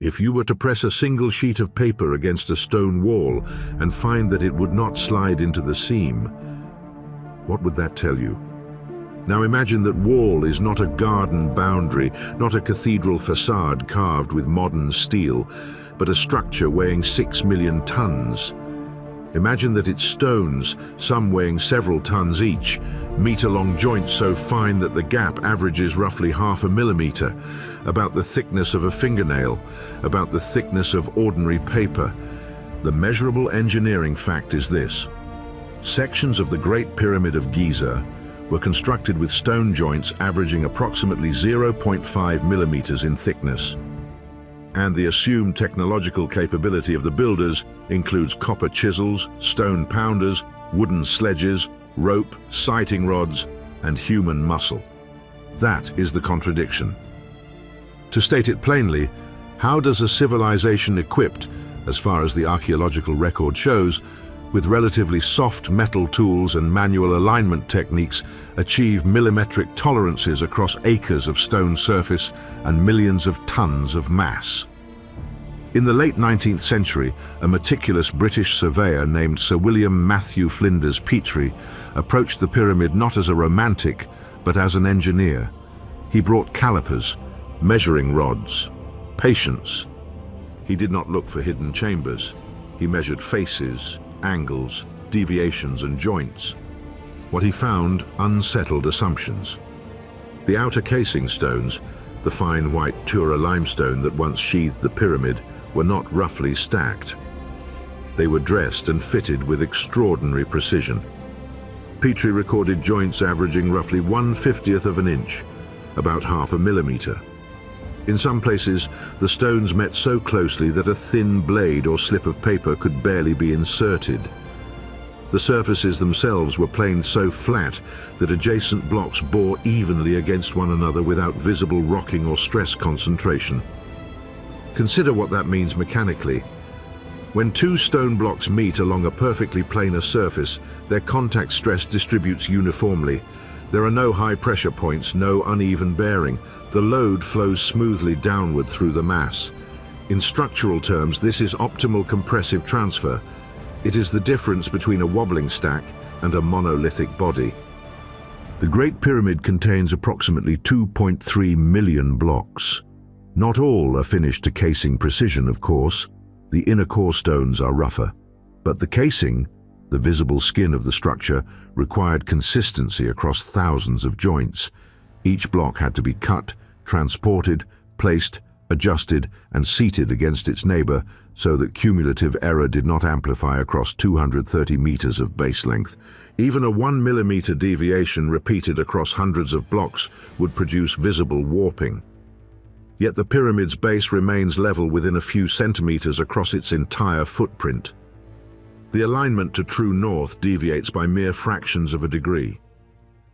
If you were to press a single sheet of paper against a stone wall and find that it would not slide into the seam, what would that tell you? Now imagine that wall is not a garden boundary, not a cathedral facade carved with modern steel, but a structure weighing 6 million tons. Imagine that its stones, some weighing several tons each, meet along joints so fine that the gap averages roughly 0.5 millimeter, about the thickness of a fingernail, about the thickness of ordinary paper. The measurable engineering fact is this: sections of the Great Pyramid of Giza were constructed with stone joints averaging approximately 0.5 millimeters in thickness. And the assumed technological capability of the builders includes copper chisels, stone pounders, wooden sledges, rope, sighting rods, and human muscle. That is the contradiction. To state it plainly, how does a civilization equipped, as far as the archaeological record shows, with relatively soft metal tools and manual alignment techniques achieve millimetric tolerances across acres of stone surface and millions of tons of mass? In the late 19th century, a meticulous British surveyor named Sir William Matthew Flinders Petrie approached the pyramid not as a romantic, but as an engineer. He brought calipers, measuring rods, patience. He did not look for hidden chambers. He measured faces, angles, deviations, and joints. What he found unsettled assumptions. The outer casing stones, the fine white Tura limestone that once sheathed the pyramid, were not roughly stacked. They were dressed and fitted with extraordinary precision. Petrie recorded joints averaging roughly 1/50th of an inch, about 0.5 millimeter. In some places, the stones met so closely that a thin blade or slip of paper could barely be inserted. The surfaces themselves were planed so flat that adjacent blocks bore evenly against one another without visible rocking or stress concentration. Consider what that means mechanically. When two stone blocks meet along a perfectly planar surface, their contact stress distributes uniformly. There are no high pressure points, no uneven bearing. The load flows smoothly downward through the mass. In structural terms, this is optimal compressive transfer. It is the difference between a wobbling stack and a monolithic body. The Great Pyramid contains approximately 2.3 million blocks. Not all are finished to casing precision, of course. The inner core stones are rougher. But the casing, the visible skin of the structure, required consistency across thousands of joints. Each block had to be cut, transported, placed, adjusted, and seated against its neighbor so that cumulative error did not amplify across 230 meters of base length. Even a 1 millimeter deviation repeated across hundreds of blocks would produce visible warping. Yet the pyramid's base remains level within a few centimeters across its entire footprint. The alignment to true north deviates by mere fractions of a degree.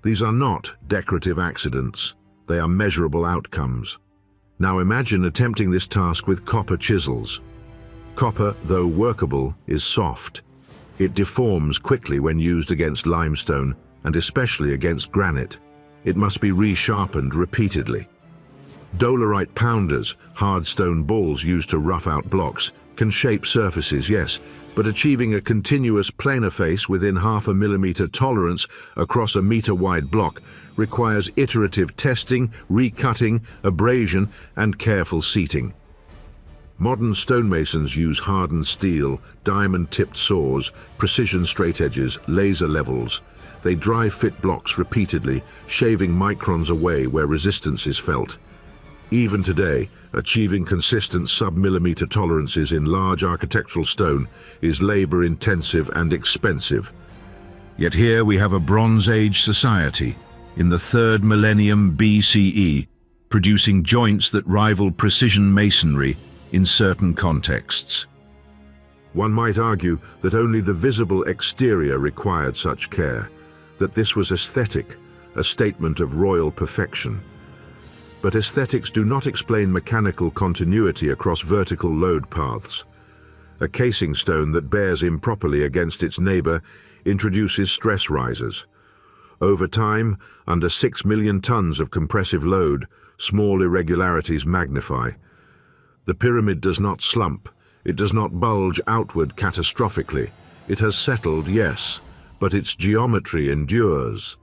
These are not decorative accidents, they are measurable outcomes. Now imagine attempting this task with copper chisels. Copper, though workable, is soft. It deforms quickly when used against limestone, and especially against granite. It must be resharpened repeatedly. Dolerite pounders, hard stone balls used to rough out blocks, can shape surfaces, yes, but achieving a continuous planar face within 0.5 millimeter tolerance across a meter-wide block requires iterative testing, recutting, abrasion, and careful seating. Modern stonemasons use hardened steel, diamond-tipped saws, precision straight edges, laser levels. They dry fit blocks repeatedly, shaving microns away where resistance is felt. Even today, achieving consistent sub-millimeter tolerances in large architectural stone is labor-intensive and expensive. Yet here we have a Bronze Age society, in the 3rd millennium BCE, producing joints that rival precision masonry in certain contexts. One might argue that only the visible exterior required such care, that this was aesthetic, a statement of royal perfection. But aesthetics do not explain mechanical continuity across vertical load paths. A casing stone that bears improperly against its neighbor introduces stress risers. Over time, under 6 million tons of compressive load, small irregularities magnify. The pyramid does not slump. It does not bulge outward catastrophically. It has settled, yes, but its geometry endures.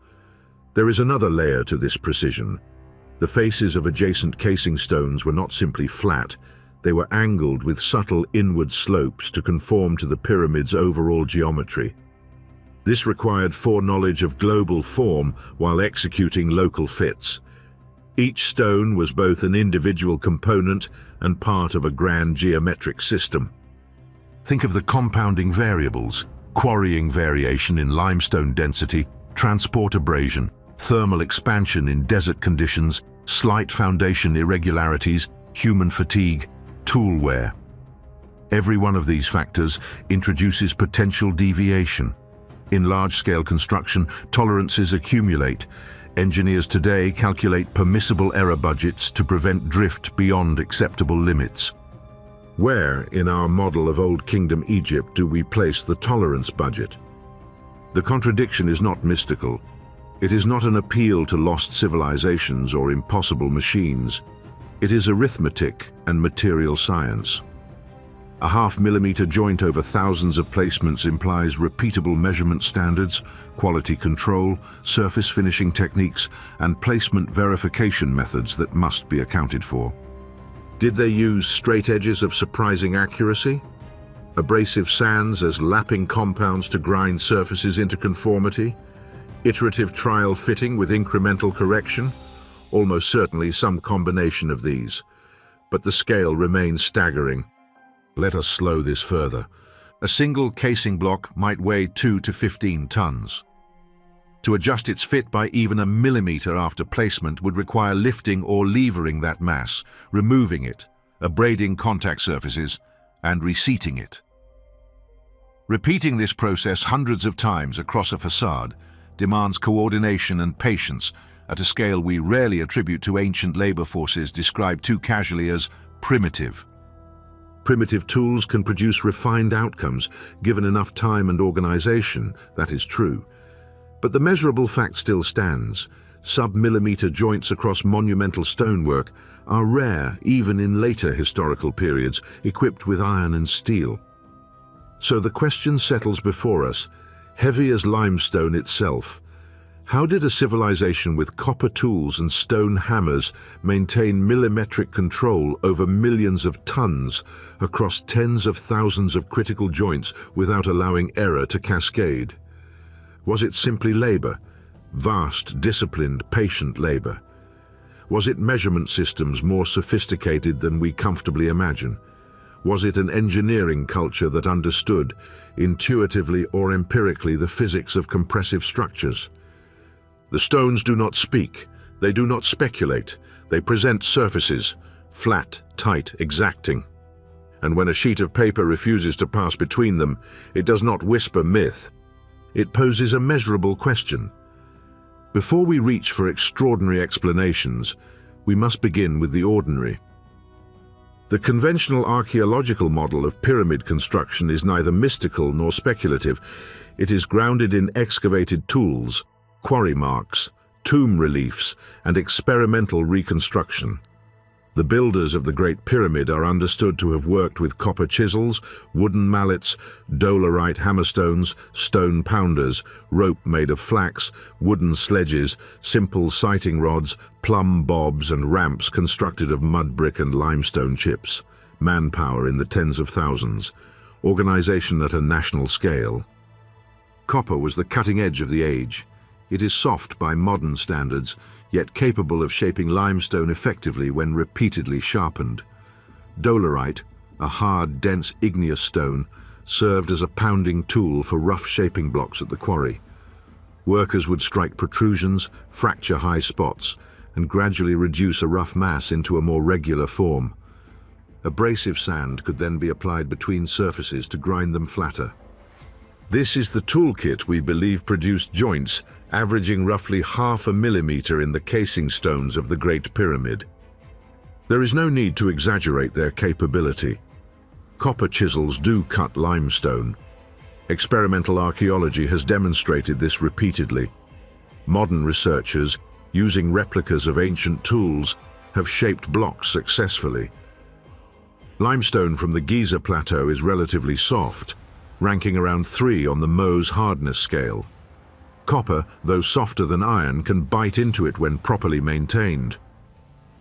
There is another layer to this precision. The faces of adjacent casing stones were not simply flat, they were angled with subtle inward slopes to conform to the pyramid's overall geometry. This required foreknowledge of global form while executing local fits. Each stone was both an individual component and part of a grand geometric system. Think of the compounding variables: quarrying variation in limestone density, transport abrasion, thermal expansion in desert conditions, slight foundation irregularities, human fatigue, tool wear. Every one of these factors introduces potential deviation. In large-scale construction, tolerances accumulate. Engineers today calculate permissible error budgets to prevent drift beyond acceptable limits. Where, in our model of Old Kingdom Egypt, do we place the tolerance budget? The contradiction is not mystical. It is not an appeal to lost civilizations or impossible machines. It is arithmetic and material science. A half-millimeter joint over thousands of placements implies repeatable measurement standards, quality control, surface finishing techniques, and placement verification methods that must be accounted for. Did they use straight edges of surprising accuracy? Abrasive sands as lapping compounds to grind surfaces into conformity? Iterative trial fitting with incremental correction? Almost certainly some combination of these. But the scale remains staggering. Let us slow this further. A single casing block might weigh 2 to 15 tons. To adjust its fit by even a millimeter after placement would require lifting or levering that mass, removing it, abrading contact surfaces, and reseating it. Repeating this process hundreds of times across a facade demands coordination and patience at a scale we rarely attribute to ancient labor forces described too casually as primitive. Primitive tools can produce refined outcomes given enough time and organization, that is true. But the measurable fact still stands. Sub-millimeter joints across monumental stonework are rare even in later historical periods, equipped with iron and steel. So the question settles before us, heavy as limestone itself. How did a civilization with copper tools and stone hammers maintain millimetric control over millions of tons across tens of thousands of critical joints without allowing error to cascade? Was it simply labor? Vast, disciplined, patient labor? Was it measurement systems more sophisticated than we comfortably imagine? Was it an engineering culture that understood, intuitively or empirically, the physics of compressive structures? The stones do not speak, they do not speculate, they present surfaces, flat, tight, exacting. And when a sheet of paper refuses to pass between them, it does not whisper myth. It poses a measurable question. Before we reach for extraordinary explanations, we must begin with the ordinary. The conventional archaeological model of pyramid construction is neither mystical nor speculative. It is grounded in excavated tools, quarry marks, tomb reliefs, and experimental reconstruction. The builders of the Great Pyramid are understood to have worked with copper chisels, wooden mallets, dolerite hammerstones, stone pounders, rope made of flax, wooden sledges, simple sighting rods, plumb bobs, and ramps constructed of mud brick and limestone chips. Manpower in the tens of thousands. Organization at a national scale. Copper was the cutting edge of the age. It is soft by modern standards, yet capable of shaping limestone effectively when repeatedly sharpened. Dolerite, a hard, dense igneous stone, served as a pounding tool for rough shaping blocks at the quarry. Workers would strike protrusions, fracture high spots, and gradually reduce a rough mass into a more regular form. Abrasive sand could then be applied between surfaces to grind them flatter. This is the toolkit we believe produced joints averaging roughly 0.5 millimeter in the casing stones of the Great Pyramid. There is no need to exaggerate their capability. Copper chisels do cut limestone. Experimental archaeology has demonstrated this repeatedly. Modern researchers, using replicas of ancient tools, have shaped blocks successfully. Limestone from the Giza Plateau is relatively soft, ranking around 3 on the Mohs hardness scale. Copper, though softer than iron, can bite into it when properly maintained.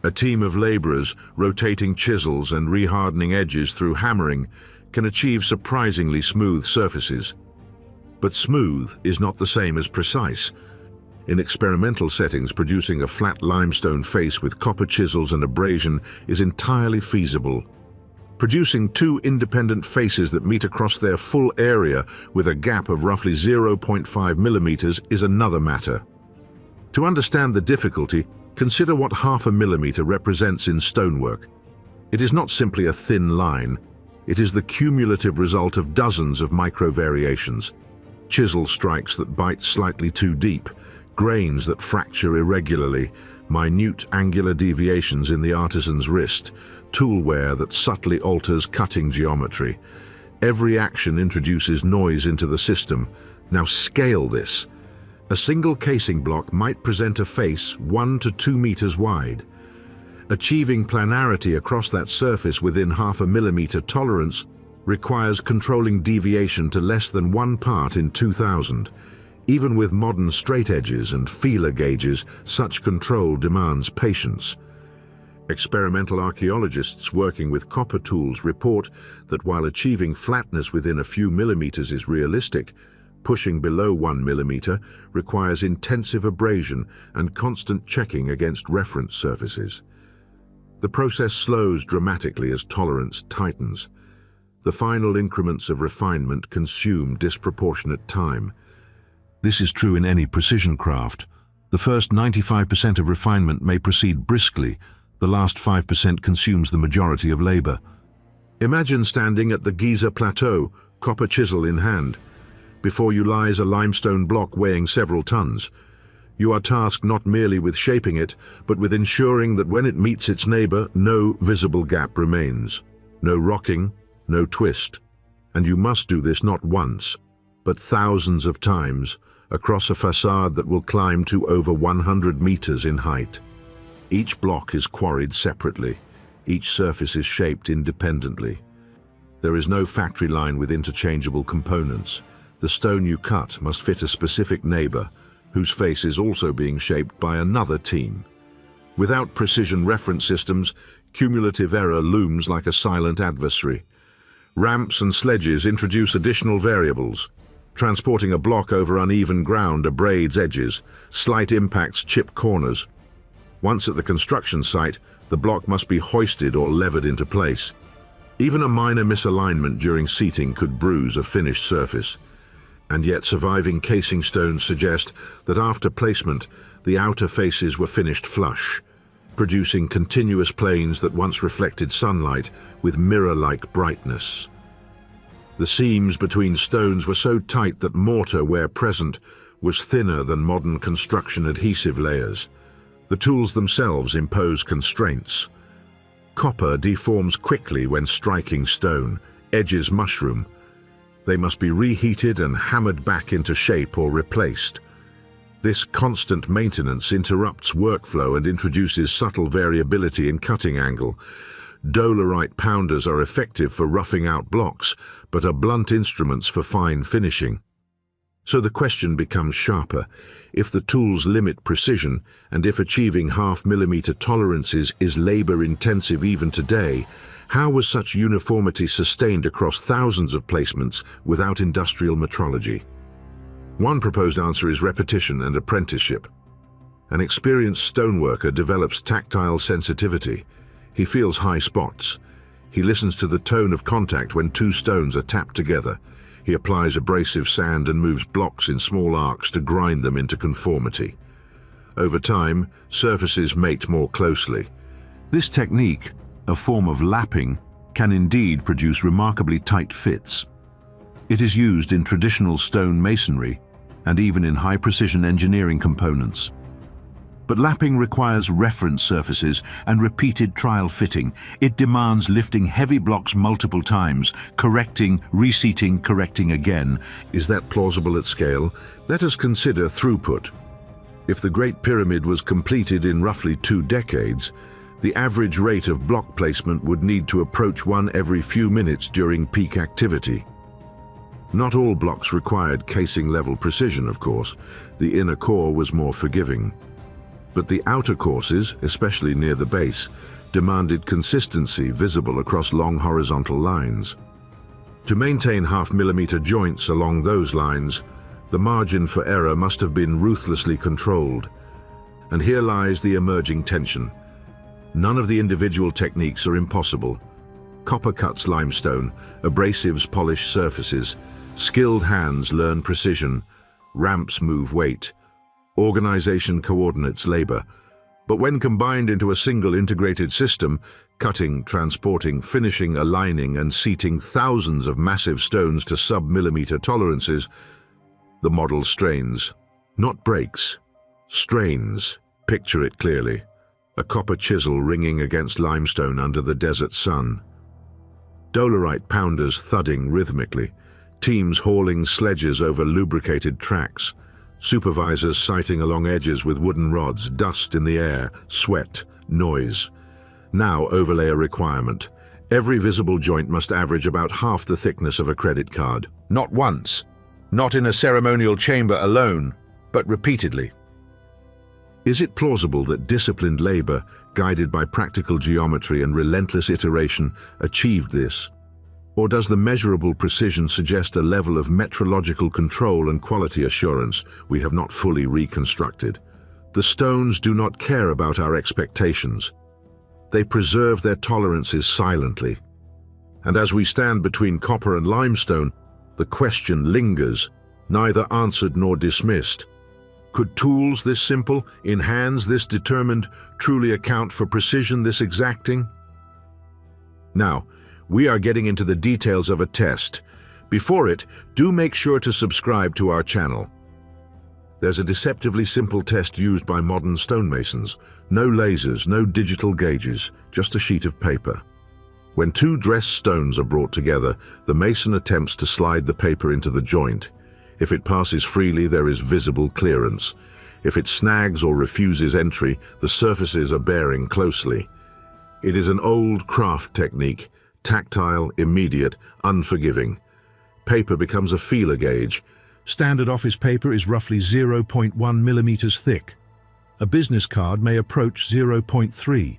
A team of laborers, rotating chisels and rehardening edges through hammering, can achieve surprisingly smooth surfaces. But smooth is not the same as precise. In experimental settings, producing a flat limestone face with copper chisels and abrasion is entirely feasible. Producing 2 independent faces that meet across their full area with a gap of roughly 0.5 millimeters is another matter. To understand the difficulty, consider what half a millimeter represents in stonework. It is not simply a thin line. It is the cumulative result of dozens of micro-variations. Chisel strikes that bite slightly too deep, grains that fracture irregularly, minute angular deviations in the artisan's wrist, tool wear that subtly alters cutting geometry. Every action introduces noise into the system. Now scale this. A single casing block might present a face 1 to 2 meters wide. Achieving planarity across that surface within half a millimeter tolerance requires controlling deviation to less than 1 part in 2000. Even with modern straight edges and feeler gauges, such control demands patience. Experimental archaeologists working with copper tools report that while achieving flatness within a few millimeters is realistic, pushing below 1 millimeter requires intensive abrasion and constant checking against reference surfaces. The process slows dramatically as tolerance tightens. The final increments of refinement consume disproportionate time. This is true in any precision craft. The first 95% of refinement may proceed briskly. The last 5% consumes the majority of labor. Imagine standing at the Giza Plateau, copper chisel in hand. Before you lies a limestone block weighing several tons. You are tasked not merely with shaping it, but with ensuring that when it meets its neighbor, no visible gap remains. No rocking, no twist. And you must do this not once, but thousands of times, across a facade that will climb to over 100 meters in height. Each block is quarried separately. Each surface is shaped independently. There is no factory line with interchangeable components. The stone you cut must fit a specific neighbor, whose face is also being shaped by another team. Without precision reference systems, cumulative error looms like a silent adversary. Ramps and sledges introduce additional variables. Transporting a block over uneven ground abrades edges. Slight impacts chip corners. Once at the construction site, the block must be hoisted or levered into place. Even a minor misalignment during seating could bruise a finished surface. And yet surviving casing stones suggest that after placement, the outer faces were finished flush, producing continuous planes that once reflected sunlight with mirror-like brightness. The seams between stones were so tight that mortar, where present, was thinner than modern construction adhesive layers. The tools themselves impose constraints. Copper deforms quickly when striking stone, edges mushroom. They must be reheated and hammered back into shape or replaced. This constant maintenance interrupts workflow and introduces subtle variability in cutting angle. Dolerite pounders are effective for roughing out blocks, but are blunt instruments for fine finishing. So the question becomes sharper. If the tools limit precision, and if achieving half-millimeter tolerances is labor-intensive even today, how was such uniformity sustained across thousands of placements without industrial metrology? One proposed answer is repetition and apprenticeship. An experienced stoneworker develops tactile sensitivity. He feels high spots. He listens to the tone of contact when 2 stones are tapped together. He applies abrasive sand and moves blocks in small arcs to grind them into conformity. Over time, surfaces mate more closely. This technique, a form of lapping, can indeed produce remarkably tight fits. It is used in traditional stone masonry and even in high-precision engineering components. But lapping requires reference surfaces and repeated trial fitting. It demands lifting heavy blocks multiple times, correcting, reseating, correcting again. Is that plausible at scale? Let us consider throughput. If the Great Pyramid was completed in roughly 2 decades, The average rate of block placement would need to approach one every few minutes during peak activity. Not all blocks required casing-level precision, of course. The inner core was more forgiving. But the outer courses, especially near the base, demanded consistency visible across long horizontal lines. To maintain half-millimeter joints along those lines, the margin for error must have been ruthlessly controlled. And here lies the emerging tension. None of the individual techniques are impossible. Copper cuts limestone, abrasives polish surfaces, skilled hands learn precision, ramps move weight, organization coordinates labor. But when combined into a single integrated system, cutting, transporting, finishing, aligning, and seating thousands of massive stones to sub-millimeter tolerances, the model strains, not breaks, strains. Picture it clearly. A copper chisel ringing against limestone under the desert sun. Dolerite pounders thudding rhythmically, teams hauling sledges over lubricated tracks, supervisors sighting along edges with wooden rods, dust in the air, sweat, noise. Now overlay a requirement. Every visible joint must average about half the thickness of a credit card. Not once, not in a ceremonial chamber alone, but repeatedly. Is it plausible that disciplined labor, guided by practical geometry and relentless iteration, achieved this? Or does the measurable precision suggest a level of metrological control and quality assurance we have not fully reconstructed? The stones do not care about our expectations. They preserve their tolerances silently. And as we stand between copper and limestone, the question lingers, neither answered nor dismissed. Could tools this simple, in hands this determined, truly account for precision this exacting? Now, we are getting into the details of a test. Before it, do make sure to subscribe to our channel. There's a deceptively simple test used by modern stonemasons. No lasers, no digital gauges, just a sheet of paper. When two dressed stones are brought together, the mason attempts to slide the paper into the joint. If it passes freely, there is visible clearance. If it snags or refuses entry, the surfaces are bearing closely. It is an old craft technique, tactile, immediate, unforgiving. Paper becomes a feeler gauge. Standard office paper is roughly 0.1 millimeters thick. A business card may approach 0.3.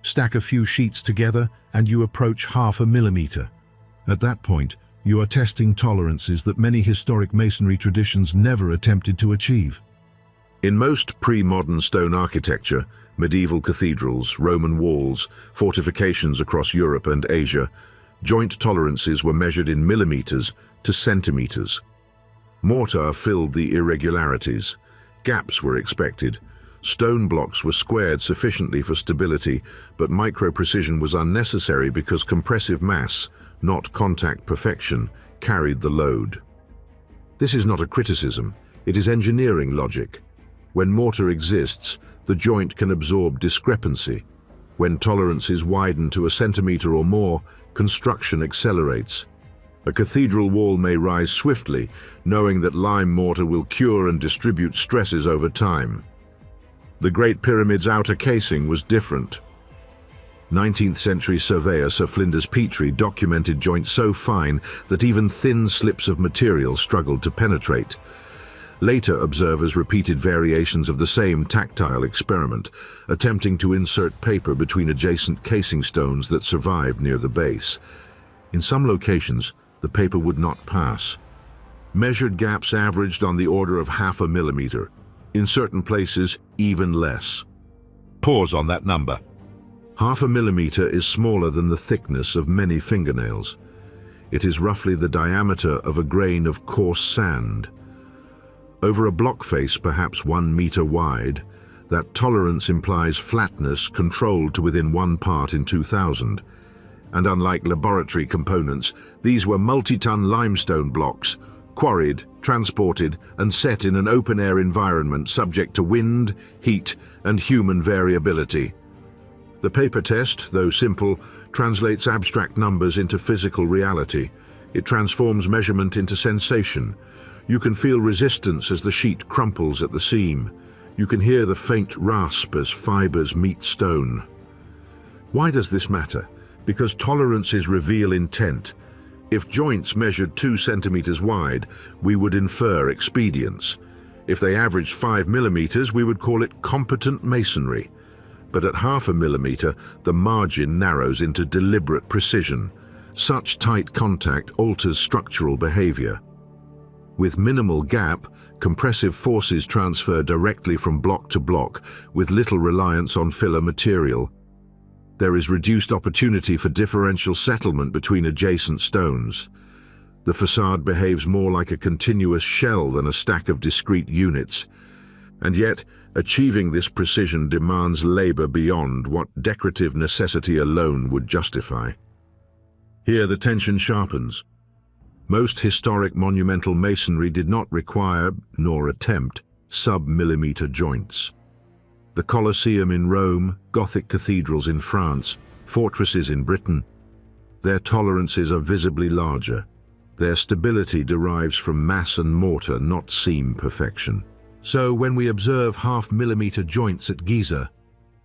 Stack a few sheets together and you approach half a millimeter. At that point, you are testing tolerances that many historic masonry traditions never attempted to achieve. In most pre-modern stone architecture, medieval cathedrals, Roman walls, fortifications across Europe and Asia, joint tolerances were measured in millimeters to centimeters. Mortar filled the irregularities. Gaps were expected. Stone blocks were squared sufficiently for stability, but micro-precision was unnecessary because compressive mass, not contact perfection, carried the load. This is not a criticism, it is engineering logic. When mortar exists, the joint can absorb discrepancy. When tolerances widen to a centimeter or more, construction accelerates. A cathedral wall may rise swiftly, knowing that lime mortar will cure and distribute stresses over time. The Great Pyramid's outer casing was different. 19th century surveyor Sir Flinders Petrie documented joints so fine that even thin slips of material struggled to penetrate. Later observers repeated variations of the same tactile experiment, attempting to insert paper between adjacent casing stones that survived near the base. In some locations, the paper would not pass. Measured gaps averaged on the order of half a millimeter. In certain places, even less. Pause on that number. Half a millimeter is smaller than the thickness of many fingernails. It is roughly the diameter of a grain of coarse sand. Over a block face perhaps 1 meter wide, that tolerance implies flatness controlled to within 1 part in 2000. And unlike laboratory components, these were multi-ton limestone blocks, quarried, transported, and set in an open-air environment subject to wind, heat, and human variability. The paper test, though simple, translates abstract numbers into physical reality. It transforms measurement into sensation. You can feel resistance as the sheet crumples at the seam. You can hear the faint rasp as fibers meet stone. Why does this matter? Because tolerances reveal intent. If joints measured 2 centimeters wide, we would infer expedience. If they averaged 5 millimeters, we would call it competent masonry. But at 0.5 millimeter, the margin narrows into deliberate precision. Such tight contact alters structural behavior. With minimal gap, compressive forces transfer directly from block to block, with little reliance on filler material. There is reduced opportunity for differential settlement between adjacent stones. The facade behaves more like a continuous shell than a stack of discrete units. And yet, achieving this precision demands labor beyond what decorative necessity alone would justify. Here the tension sharpens. Most historic monumental masonry did not require, nor attempt, sub-millimeter joints. The Colosseum in Rome, Gothic cathedrals in France, fortresses in Britain, their tolerances are visibly larger. Their stability derives from mass and mortar, not seam perfection. So when we observe 0.5 millimeter joints at Giza,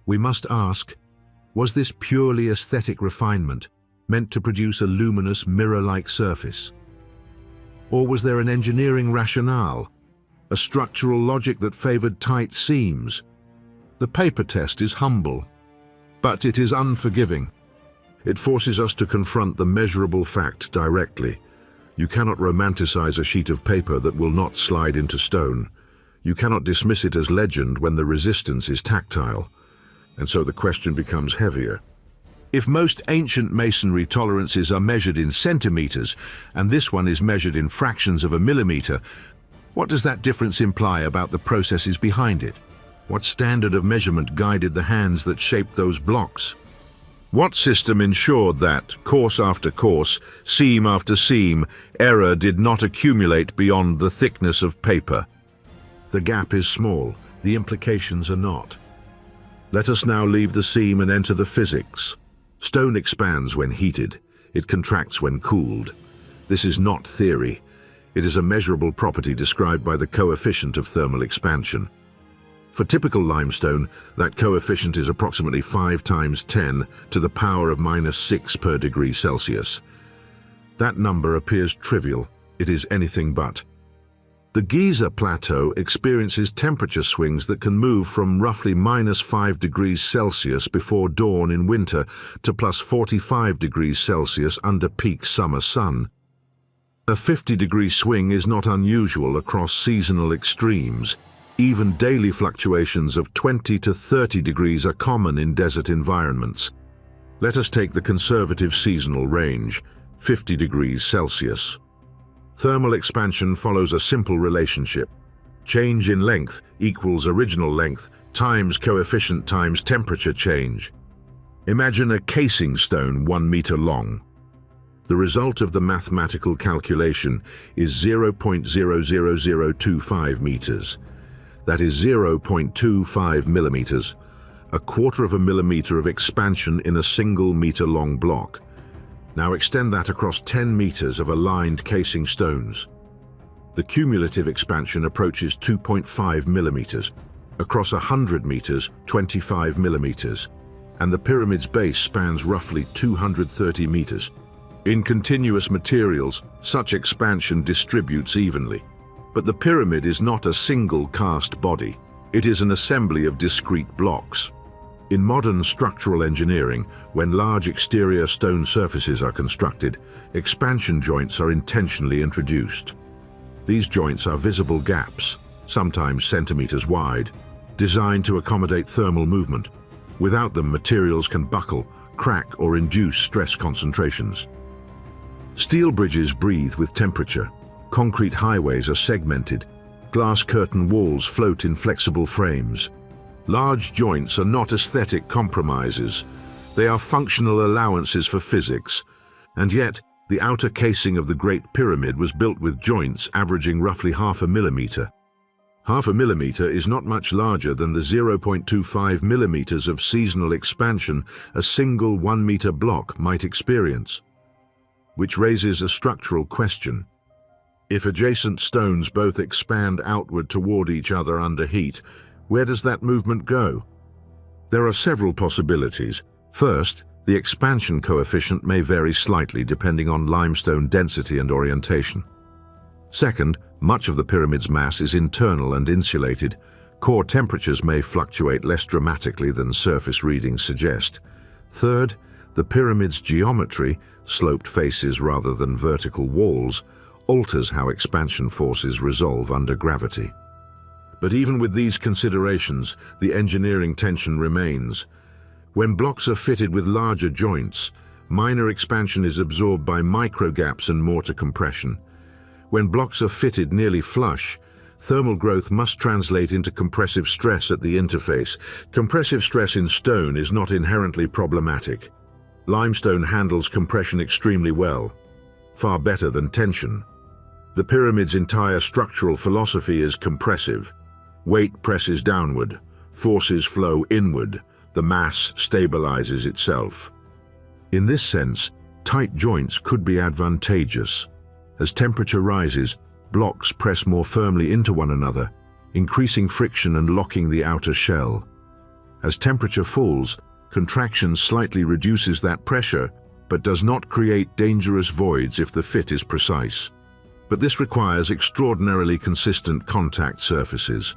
we must ask, was this purely aesthetic refinement meant to produce a luminous mirror-like surface? Or was there an engineering rationale, a structural logic that favored tight seams? The paper test is humble, but it is unforgiving. It forces us to confront the measurable fact directly. You cannot romanticize a sheet of paper that will not slide into stone. You cannot dismiss it as legend when the resistance is tactile. And so the question becomes heavier. If most ancient masonry tolerances are measured in centimeters, and this one is measured in fractions of a millimeter, what does that difference imply about the processes behind it? What standard of measurement guided the hands that shaped those blocks? What system ensured that, course after course, seam after seam, error did not accumulate beyond the thickness of paper? The gap is small, the implications are not. Let us now leave the seam and enter the physics. Stone expands when heated. It contracts when cooled. This is not theory. It is a measurable property described by the coefficient of thermal expansion. For typical limestone, that coefficient is approximately 5 times 10 to the power of -6 per degree Celsius. That number appears trivial. It is anything but. The Giza Plateau experiences temperature swings that can move from roughly -5 degrees Celsius before dawn in winter to +45 degrees Celsius under peak summer sun. A 50-degree swing is not unusual across seasonal extremes. Even daily fluctuations of 20 to 30 degrees are common in desert environments. Let us take the conservative seasonal range, 50 degrees Celsius. Thermal expansion follows a simple relationship. Change in length equals original length times coefficient times temperature change. Imagine a casing stone 1 meter long. The result of the mathematical calculation is 0.00025 meters. That is 0.25 millimeters, a quarter of a millimeter of expansion in a single meter-long block. Now extend that across 10 meters of aligned casing stones. The cumulative expansion approaches 2.5 millimeters, across 100 meters, 25 millimeters, and the pyramid's base spans roughly 230 meters. In continuous materials, such expansion distributes evenly. But the pyramid is not a single cast body. It is an assembly of discrete blocks. In modern structural engineering, when large exterior stone surfaces are constructed, expansion joints are intentionally introduced. These joints are visible gaps, sometimes centimeters wide, designed to accommodate thermal movement. Without them, materials can buckle, crack, or induce stress concentrations. Steel bridges breathe with temperature. Concrete highways are segmented. Glass curtain walls float in flexible frames. Large joints are not aesthetic compromises. They are functional allowances for physics. And yet, the outer casing of the Great Pyramid was built with joints averaging roughly 0.5 millimeter. 0.5 millimeter is not much larger than the 0.25 millimeters of seasonal expansion a single 1 meter block might experience. Which raises a structural question. If adjacent stones both expand outward toward each other under heat, where does that movement go? There are several possibilities. First, the expansion coefficient may vary slightly depending on limestone density and orientation. Second, much of the pyramid's mass is internal and insulated. Core temperatures may fluctuate less dramatically than surface readings suggest. Third, the pyramid's geometry, sloped faces rather than vertical walls, alters how expansion forces resolve under gravity. But even with these considerations, the engineering tension remains. When blocks are fitted with larger joints, minor expansion is absorbed by microgaps and mortar compression. When blocks are fitted nearly flush, thermal growth must translate into compressive stress at the interface. Compressive stress in stone is not inherently problematic. Limestone handles compression extremely well, far better than tension. The pyramid's entire structural philosophy is compressive. Weight presses downward, forces flow inward, the mass stabilizes itself. In this sense, tight joints could be advantageous. As temperature rises, blocks press more firmly into one another, increasing friction and locking the outer shell. As temperature falls, contraction slightly reduces that pressure, but does not create dangerous voids if the fit is precise. But this requires extraordinarily consistent contact surfaces.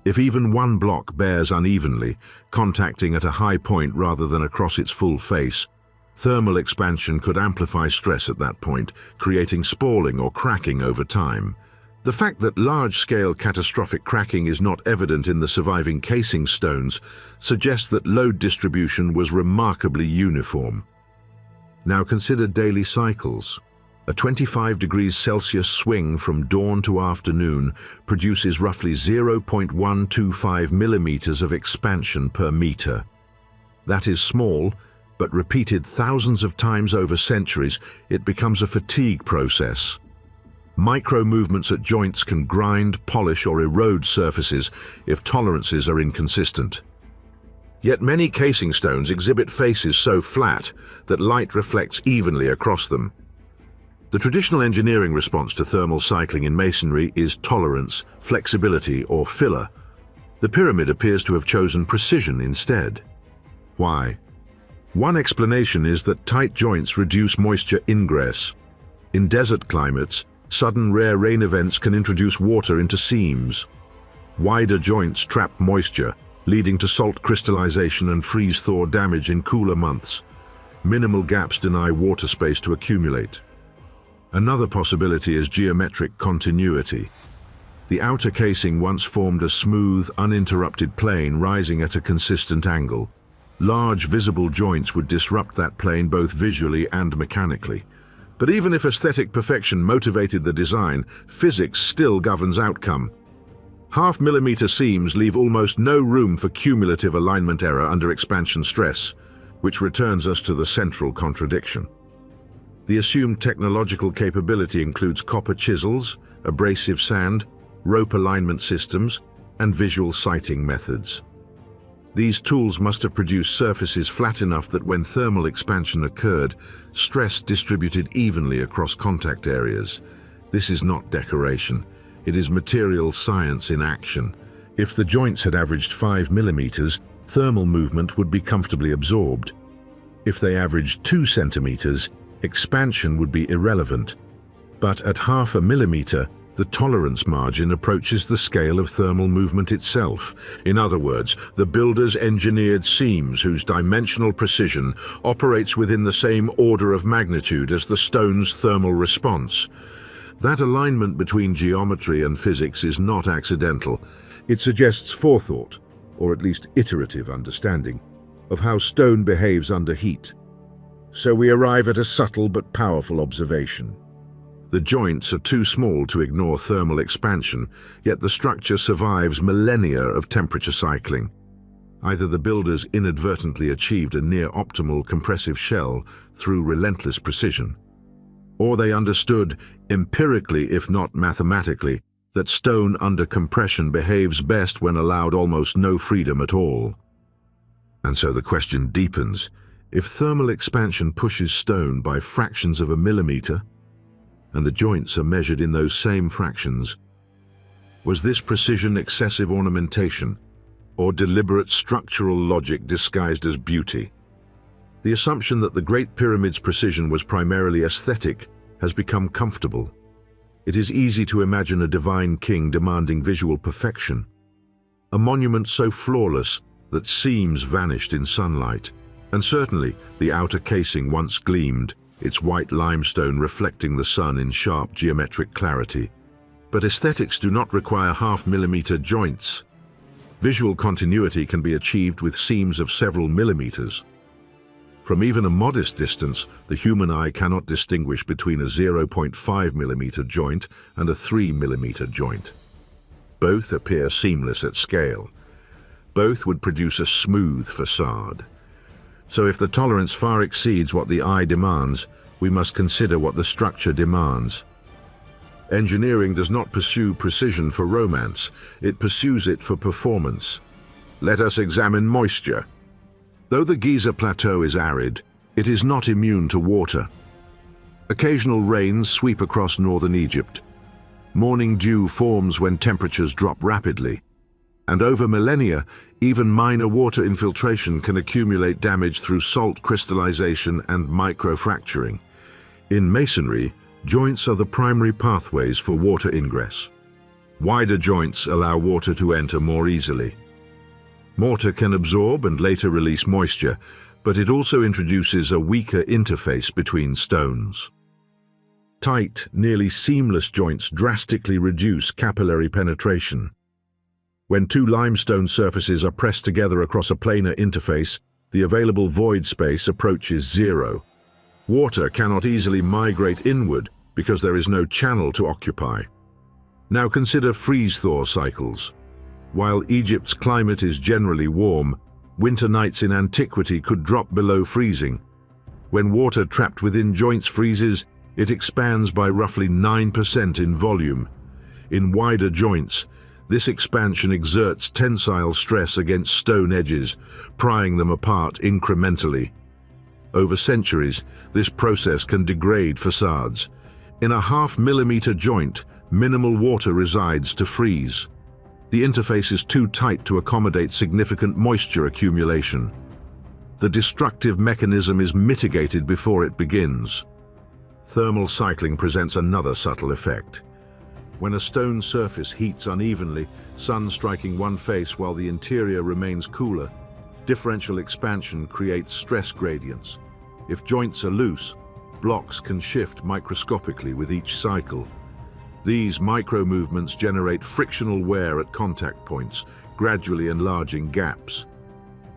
If even one block bears unevenly, contacting at a high point rather than across its full face, thermal expansion could amplify stress at that point, creating spalling or cracking over time. The fact that large-scale catastrophic cracking is not evident in the surviving casing stones suggests that load distribution was remarkably uniform. Now consider daily cycles. A 25 degrees Celsius swing from dawn to afternoon produces roughly 0.125 millimeters of expansion per meter. That is small, but repeated thousands of times over centuries, it becomes a fatigue process. Micro-movements at joints can grind, polish, or erode surfaces if tolerances are inconsistent. Yet many casing stones exhibit faces so flat that light reflects evenly across them. The traditional engineering response to thermal cycling in masonry is tolerance, flexibility, or filler. The pyramid appears to have chosen precision instead. Why? One explanation is that tight joints reduce moisture ingress. In desert climates, sudden rare rain events can introduce water into seams. Wider joints trap moisture, leading to salt crystallization and freeze-thaw damage in cooler months. Minimal gaps deny water space to accumulate. Another possibility is geometric continuity. The outer casing once formed a smooth, uninterrupted plane rising at a consistent angle. Large visible joints would disrupt that plane both visually and mechanically. But even if aesthetic perfection motivated the design, physics still governs outcome. Half-millimeter seams leave almost no room for cumulative alignment error under expansion stress, which returns us to the central contradiction. The assumed technological capability includes copper chisels, abrasive sand, rope alignment systems, and visual sighting methods. These tools must have produced surfaces flat enough that when thermal expansion occurred, stress distributed evenly across contact areas. This is not decoration. It is material science in action. If the joints had averaged 5 millimeters, thermal movement would be comfortably absorbed. If they averaged 2 centimeters, expansion would be irrelevant. But at 0.5 millimeter, the tolerance margin approaches the scale of thermal movement itself. In other words, the builder's engineered seams whose dimensional precision operates within the same order of magnitude as the stone's thermal response. That alignment between geometry and physics is not accidental. It suggests forethought, or at least iterative understanding, of how stone behaves under heat. So we arrive at a subtle but powerful observation. The joints are too small to ignore thermal expansion, yet the structure survives millennia of temperature cycling. Either the builders inadvertently achieved a near-optimal compressive shell through relentless precision, or they understood, empirically if not mathematically, that stone under compression behaves best when allowed almost no freedom at all. And so the question deepens. If thermal expansion pushes stone by fractions of a millimeter, and the joints are measured in those same fractions, was this precision excessive ornamentation, or deliberate structural logic disguised as beauty? The assumption that the Great Pyramid's precision was primarily aesthetic has become comfortable. It is easy to imagine a divine king demanding visual perfection. A monument so flawless that seams vanished in sunlight. And certainly, the outer casing once gleamed, its white limestone reflecting the sun in sharp geometric clarity. But aesthetics do not require half-millimeter joints. Visual continuity can be achieved with seams of several millimeters. From even a modest distance, the human eye cannot distinguish between a 0.5 millimeter joint and a 3 millimeter joint. Both appear seamless at scale. Both would produce a smooth facade. So if the tolerance far exceeds what the eye demands, we must consider what the structure demands. Engineering does not pursue precision for romance, it pursues it for performance. Let us examine moisture. Though the Giza Plateau is arid, it is not immune to water. Occasional rains sweep across northern Egypt. Morning dew forms when temperatures drop rapidly. And over millennia, even minor water infiltration can accumulate damage through salt crystallization and microfracturing. In masonry, joints are the primary pathways for water ingress. Wider joints allow water to enter more easily. Mortar can absorb and later release moisture, but it also introduces a weaker interface between stones. Tight, nearly seamless joints drastically reduce capillary penetration. When two limestone surfaces are pressed together across a planar interface, the available void space approaches zero. Water cannot easily migrate inward because there is no channel to occupy. Now consider freeze-thaw cycles. While Egypt's climate is generally warm, winter nights in antiquity could drop below freezing. When water trapped within joints freezes, it expands by roughly 9% in volume. In wider joints, this expansion exerts tensile stress against stone edges, prying them apart incrementally. Over centuries, this process can degrade facades. In a half-millimeter joint, minimal water resides to freeze. The interface is too tight to accommodate significant moisture accumulation. The destructive mechanism is mitigated before it begins. Thermal cycling presents another subtle effect. When a stone surface heats unevenly, sun striking one face while the interior remains cooler, differential expansion creates stress gradients. If joints are loose, blocks can shift microscopically with each cycle. These micro-movements generate frictional wear at contact points, gradually enlarging gaps.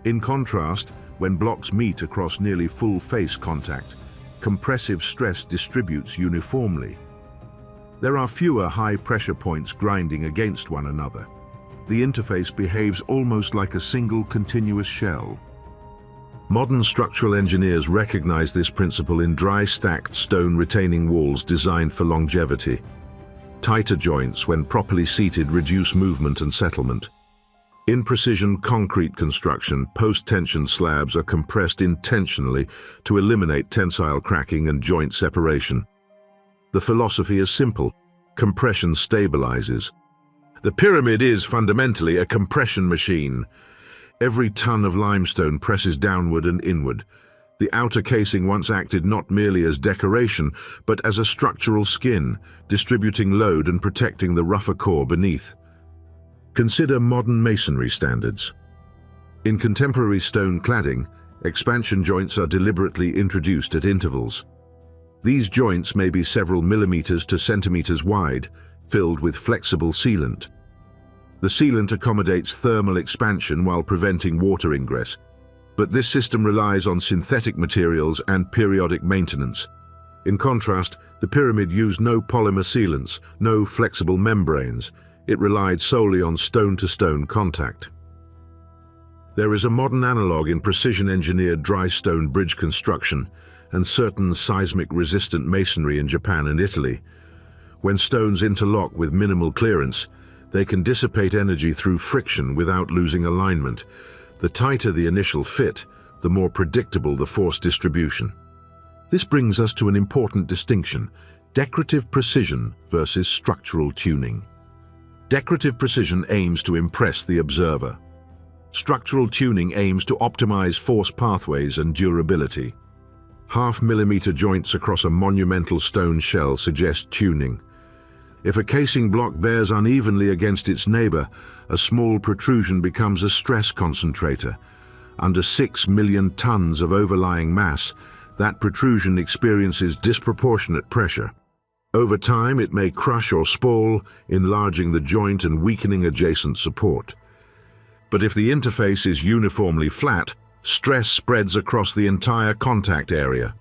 In contrast, when blocks meet across nearly full face contact, compressive stress distributes uniformly. There are fewer high-pressure points grinding against one another. The interface behaves almost like a single continuous shell. Modern structural engineers recognize this principle in dry stacked stone retaining walls designed for longevity. Tighter joints, when properly seated, reduce movement and settlement. In precision concrete construction, post-tension slabs are compressed intentionally to eliminate tensile cracking and joint separation. The philosophy is simple: compression stabilizes. The pyramid is fundamentally a compression machine. Every ton of limestone presses downward and inward. The outer casing once acted not merely as decoration, but as a structural skin, distributing load and protecting the rougher core beneath. Consider modern masonry standards. In contemporary stone cladding, expansion joints are deliberately introduced at intervals. These joints may be several millimeters to centimeters wide, filled with flexible sealant. The sealant accommodates thermal expansion while preventing water ingress. But this system relies on synthetic materials and periodic maintenance. In contrast, the pyramid used no polymer sealants, no flexible membranes. It relied solely on stone-to-stone contact. There is a modern analog in precision-engineered dry stone bridge construction and certain seismic-resistant masonry in Japan and Italy. When stones interlock with minimal clearance, they can dissipate energy through friction without losing alignment. The tighter the initial fit, the more predictable the force distribution. This brings us to an important distinction: decorative precision versus structural tuning. Decorative precision aims to impress the observer. Structural tuning aims to optimize force pathways and durability. Half-millimeter joints across a monumental stone shell suggest tuning. If a casing block bears unevenly against its neighbor, a small protrusion becomes a stress concentrator. Under 6 million tons of overlying mass, that protrusion experiences disproportionate pressure. Over time, it may crush or spall, enlarging the joint and weakening adjacent support. But if the interface is uniformly flat, stress spreads across the entire contact area.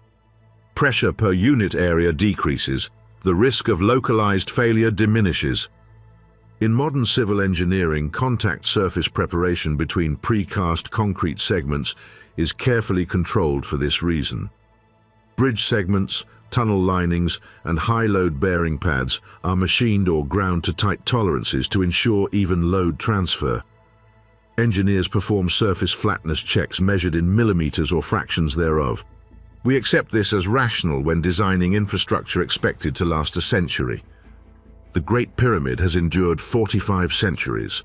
Pressure per unit area decreases. The risk of localized failure diminishes. In modern civil engineering, contact surface preparation between precast concrete segments is carefully controlled for this reason. Bridge segments, tunnel linings, and high-load bearing pads are machined or ground to tight tolerances to ensure even load transfer. Engineers perform surface flatness checks measured in millimeters or fractions thereof. We accept this as rational when designing infrastructure expected to last a century. The Great Pyramid has endured 45 centuries.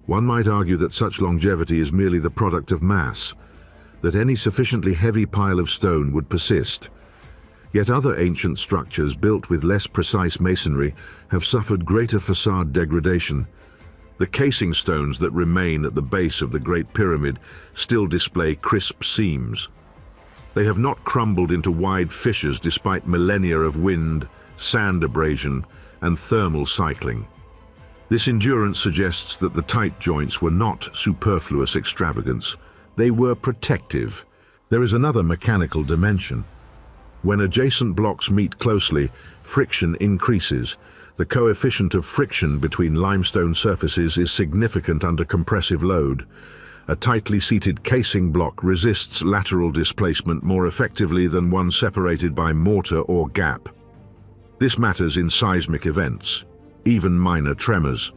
One might argue that such longevity is merely the product of mass, that any sufficiently heavy pile of stone would persist. Yet other ancient structures built with less precise masonry have suffered greater facade degradation. The casing stones that remain at the base of the Great Pyramid still display crisp seams. They have not crumbled into wide fissures despite millennia of wind, sand abrasion, and thermal cycling. This endurance suggests that the tight joints were not superfluous extravagance. They were protective. There is another mechanical dimension. When adjacent blocks meet closely, friction increases. The coefficient of friction between limestone surfaces is significant under compressive load. A tightly seated casing block resists lateral displacement more effectively than one separated by mortar or gap. This matters in seismic events, even minor tremors.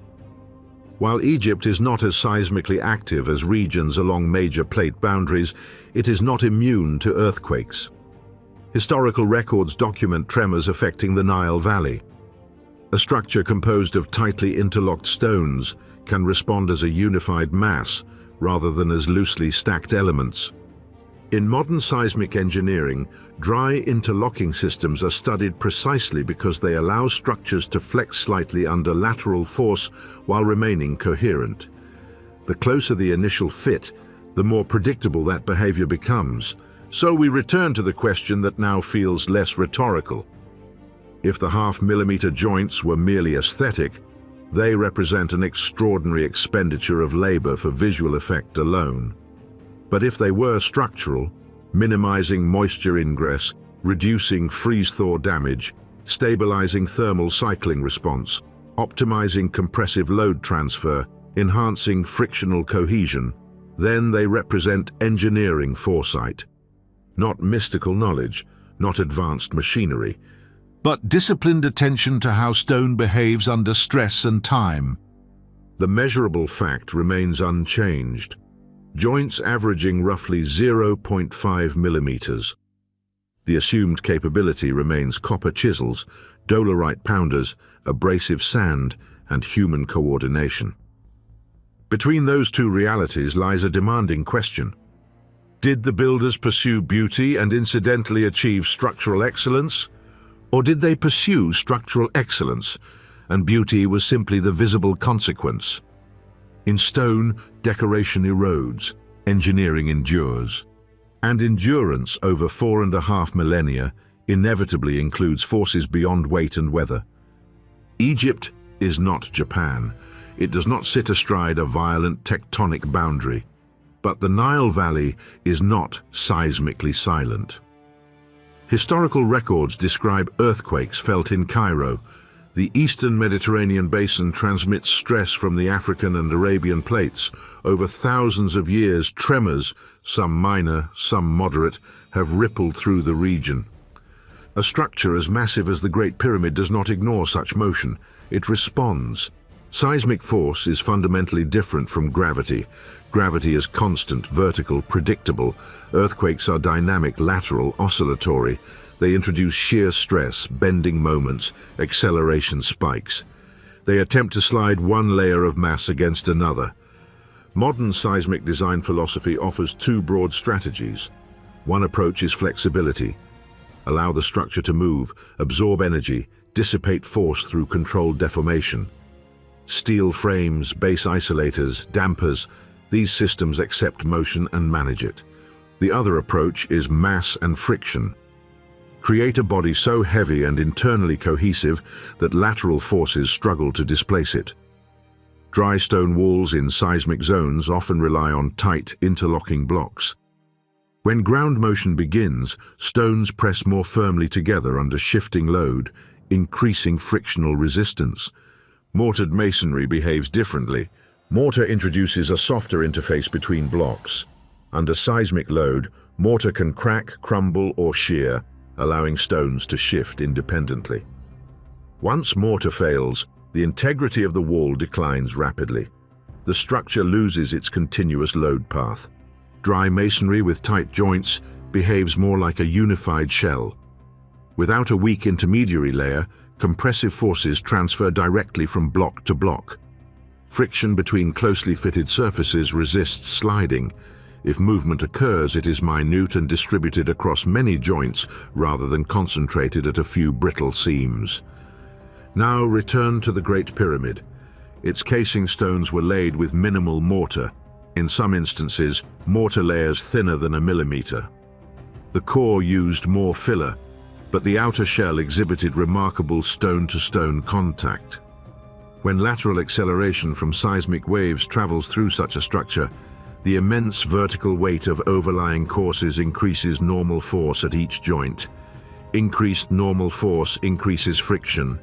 While Egypt is not as seismically active as regions along major plate boundaries, it is not immune to earthquakes. Historical records document tremors affecting the Nile Valley. A structure composed of tightly interlocked stones can respond as a unified mass rather than as loosely stacked elements. In modern seismic engineering, dry interlocking systems are studied precisely because they allow structures to flex slightly under lateral force while remaining coherent. The closer the initial fit, the more predictable that behavior becomes. So we return to the question that now feels less rhetorical. If the half-millimeter joints were merely aesthetic, they represent an extraordinary expenditure of labor for visual effect alone. But if they were structural, minimizing moisture ingress, reducing freeze-thaw damage, stabilizing thermal cycling response, optimizing compressive load transfer, enhancing frictional cohesion, then they represent engineering foresight. Not mystical knowledge, not advanced machinery, but disciplined attention to how stone behaves under stress and time. The measurable fact remains unchanged. Joints averaging roughly 0.5 millimeters. The assumed capability remains copper chisels, dolerite pounders, abrasive sand, and human coordination. Between those two realities lies a demanding question. Did the builders pursue beauty and incidentally achieve structural excellence? Or did they pursue structural excellence, and beauty was simply the visible consequence? In stone, decoration erodes, engineering endures. And endurance over 4.5 millennia inevitably includes forces beyond weight and weather. Egypt is not Japan. It does not sit astride a violent tectonic boundary. But the Nile Valley is not seismically silent. Historical records describe earthquakes felt in Cairo. The eastern Mediterranean basin transmits stress from the African and Arabian plates. Over thousands of years, tremors, some minor, some moderate, have rippled through the region. A structure as massive as the Great Pyramid does not ignore such motion. It responds. Seismic force is fundamentally different from gravity. Gravity is constant, vertical, predictable. Earthquakes are dynamic, lateral, oscillatory. They introduce shear stress, bending moments, acceleration spikes. They attempt to slide one layer of mass against another. Modern seismic design philosophy offers two broad strategies. One approach is flexibility. Allow the structure to move, absorb energy, dissipate force through controlled deformation. Steel frames, base isolators, dampers, these systems accept motion and manage it. The other approach is mass and friction. Create a body so heavy and internally cohesive that lateral forces struggle to displace it. Dry stone walls in seismic zones often rely on tight, interlocking blocks. When ground motion begins, stones press more firmly together under shifting load, increasing frictional resistance. Mortared masonry behaves differently. Mortar introduces a softer interface between blocks. Under seismic load, mortar can crack, crumble, or shear, allowing stones to shift independently. Once mortar fails, the integrity of the wall declines rapidly. The structure loses its continuous load path. Dry masonry with tight joints behaves more like a unified shell. Without a weak intermediary layer, compressive forces transfer directly from block to block. Friction between closely fitted surfaces resists sliding. If movement occurs, it is minute and distributed across many joints rather than concentrated at a few brittle seams. Now return to the Great Pyramid. Its casing stones were laid with minimal mortar, in some instances, mortar layers thinner than a millimeter. The core used more filler, but the outer shell exhibited remarkable stone-to-stone contact. When lateral acceleration from seismic waves travels through such a structure, the immense vertical weight of overlying courses increases normal force at each joint. Increased normal force increases friction.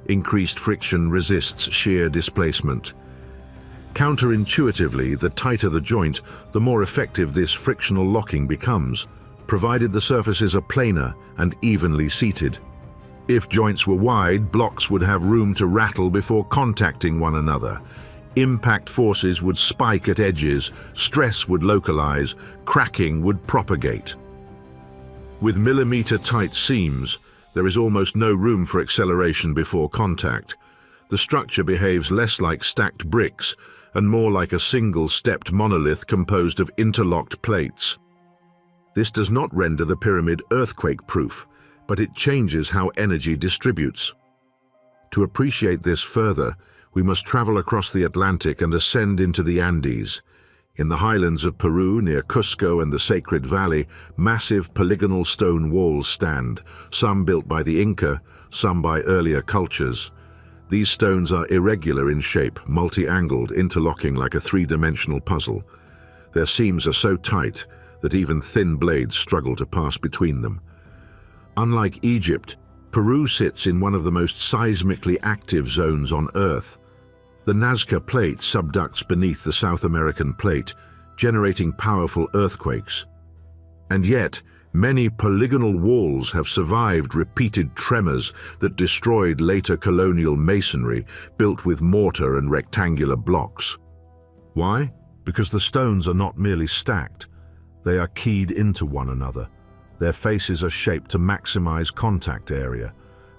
Increased friction resists shear displacement. Counterintuitively, the tighter the joint, the more effective this frictional locking becomes, provided the surfaces are planar and evenly seated. If joints were wide, blocks would have room to rattle before contacting one another. Impact forces would spike at edges, stress would localize, cracking would propagate. With millimeter-tight seams, there is almost no room for acceleration before contact. The structure behaves less like stacked bricks and more like a single-stepped monolith composed of interlocked plates. This does not render the pyramid earthquake-proof, but it changes how energy distributes. To appreciate this further, we must travel across the Atlantic and ascend into the Andes. In the highlands of Peru, near Cusco and the Sacred Valley, massive polygonal stone walls stand, some built by the Inca, some by earlier cultures. These stones are irregular in shape, multi-angled, interlocking like a three-dimensional puzzle. Their seams are so tight that even thin blades struggle to pass between them. Unlike Egypt, Peru sits in one of the most seismically active zones on Earth. The Nazca Plate subducts beneath the South American plate, generating powerful earthquakes. And yet, many polygonal walls have survived repeated tremors that destroyed later colonial masonry built with mortar and rectangular blocks. Why? Because the stones are not merely stacked. They are keyed into one another. Their faces are shaped to maximize contact area.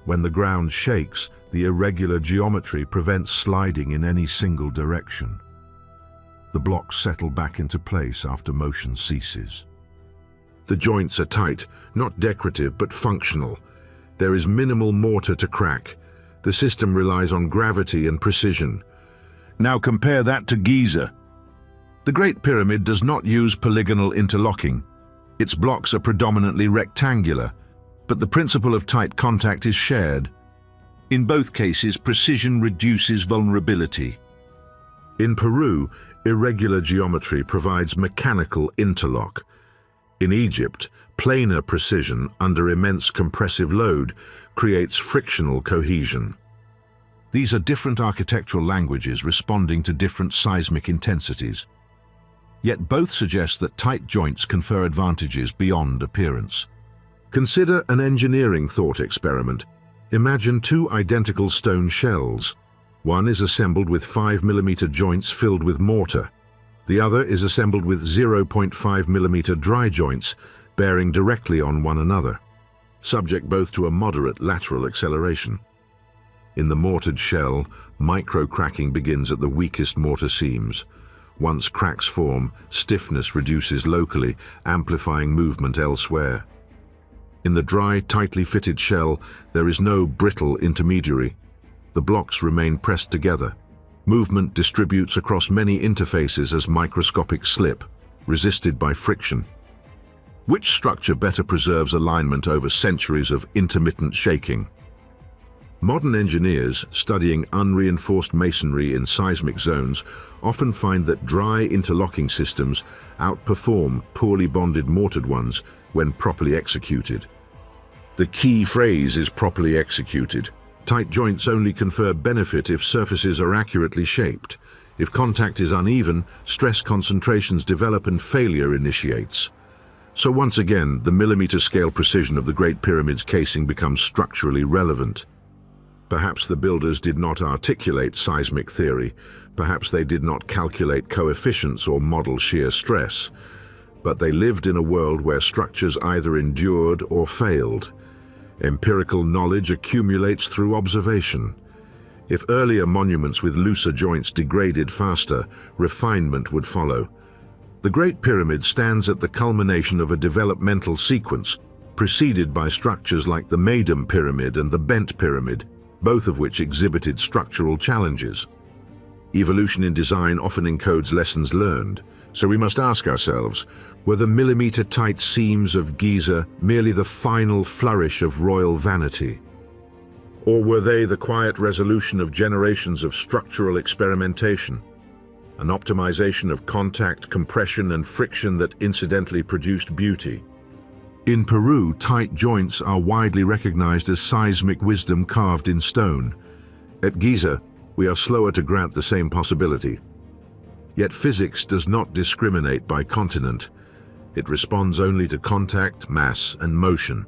When the ground shakes, the irregular geometry prevents sliding in any single direction. The blocks settle back into place after motion ceases. The joints are tight, not decorative but functional. There is minimal mortar to crack. The system relies on gravity and precision. Now compare that to Giza. The Great Pyramid does not use polygonal interlocking. Its blocks are predominantly rectangular, but the principle of tight contact is shared. In both cases, precision reduces vulnerability. In Peru, irregular geometry provides mechanical interlock. In Egypt, planar precision under immense compressive load creates frictional cohesion. These are different architectural languages responding to different seismic intensities. Yet both suggest that tight joints confer advantages beyond appearance. Consider an engineering thought experiment. Imagine two identical stone shells. One is assembled with 5mm joints filled with mortar. The other is assembled with 0.5mm dry joints bearing directly on one another, subject both to a moderate lateral acceleration. In the mortared shell, micro-cracking begins at the weakest mortar seams. Once cracks form, stiffness reduces locally, amplifying movement elsewhere. In the dry, tightly fitted shell, there is no brittle intermediary. The blocks remain pressed together. Movement distributes across many interfaces as microscopic slip, resisted by friction. Which structure better preserves alignment over centuries of intermittent shaking? Modern engineers studying unreinforced masonry in seismic zones often find that dry interlocking systems outperform poorly bonded mortared ones when properly executed. The key phrase is properly executed. Tight joints only confer benefit if surfaces are accurately shaped. If contact is uneven, stress concentrations develop and failure initiates. So once again, the millimeter-scale precision of the Great Pyramid's casing becomes structurally relevant. Perhaps the builders did not articulate seismic theory. Perhaps they did not calculate coefficients or model shear stress. But they lived in a world where structures either endured or failed. Empirical knowledge accumulates through observation. If earlier monuments with looser joints degraded faster, refinement would follow. The Great Pyramid stands at the culmination of a developmental sequence, preceded by structures like the Maiden Pyramid and the Bent Pyramid, both of which exhibited structural challenges. Evolution in design often encodes lessons learned, so we must ask ourselves, were the millimeter-tight seams of Giza merely the final flourish of royal vanity? Or were they the quiet resolution of generations of structural experimentation? An optimization of contact, compression, and friction that incidentally produced beauty? In Peru, tight joints are widely recognized as seismic wisdom carved in stone. At Giza, we are slower to grant the same possibility. Yet physics does not discriminate by continent. It responds only to contact, mass, and motion.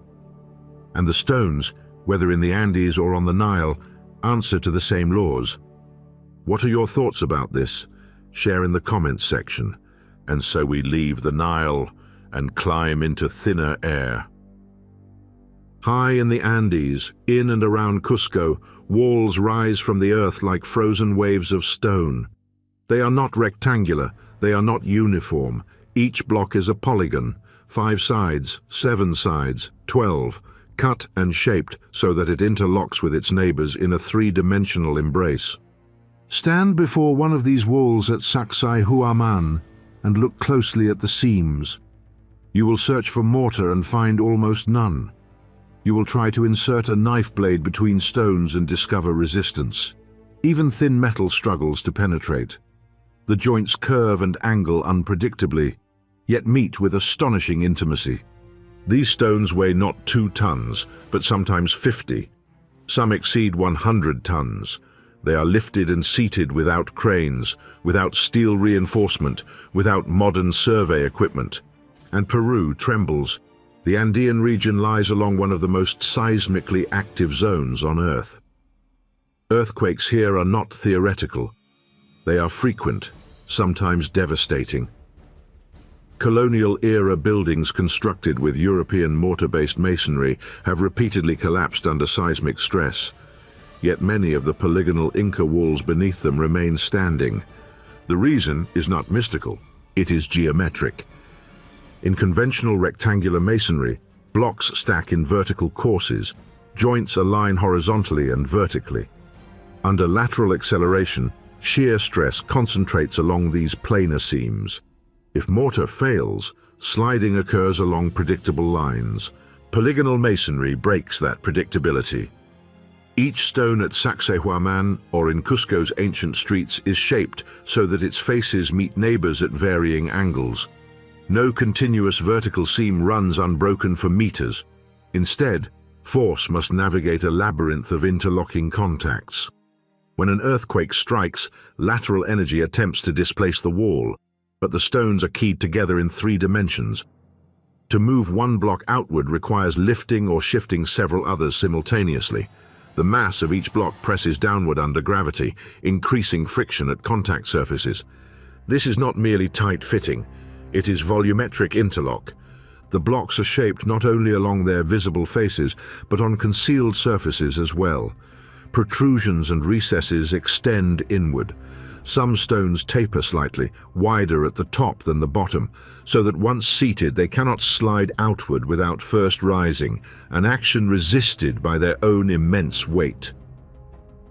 And the stones, whether in the Andes or on the Nile, answer to the same laws. What are your thoughts about this? Share in the comments section. And so we leave the Nile and climb into thinner air. High in the Andes, in and around Cusco, walls rise from the earth like frozen waves of stone. They are not rectangular, they are not uniform. Each block is a polygon, 5 sides, 7 sides, 12, cut and shaped so that it interlocks with its neighbors in a 3-dimensional embrace. Stand before one of these walls at Sacsayhuaman and look closely at the seams. You will search for mortar and find almost none. You will try to insert a knife blade between stones and discover resistance. Even thin metal struggles to penetrate. The joints curve and angle unpredictably, yet meet with astonishing intimacy. These stones weigh not 2 tons, but sometimes 50. Some exceed 100 tons. They are lifted and seated without cranes, without steel reinforcement, without modern survey equipment. And Peru trembles. The Andean region lies along one of the most seismically active zones on Earth. Earthquakes here are not theoretical. They are frequent, sometimes devastating. Colonial-era buildings constructed with European mortar-based masonry have repeatedly collapsed under seismic stress, yet many of the polygonal Inca walls beneath them remain standing. The reason is not mystical, it is geometric. In conventional rectangular masonry, blocks stack in vertical courses, joints align horizontally and vertically. Under lateral acceleration, shear stress concentrates along these planar seams. If mortar fails, sliding occurs along predictable lines. Polygonal masonry breaks that predictability. Each stone at Sacsayhuaman or in Cusco's ancient streets is shaped so that its faces meet neighbors at varying angles. No continuous vertical seam runs unbroken for meters. Instead, force must navigate a labyrinth of interlocking contacts. When an earthquake strikes, lateral energy attempts to displace the wall, but the stones are keyed together in 3 dimensions. To move one block outward requires lifting or shifting several others simultaneously. The mass of each block presses downward under gravity, increasing friction at contact surfaces. This is not merely tight fitting, it is volumetric interlock. The blocks are shaped not only along their visible faces, but on concealed surfaces as well. Protrusions and recesses extend inward. Some stones taper slightly, wider at the top than the bottom, so that once seated they cannot slide outward without first rising, an action resisted by their own immense weight.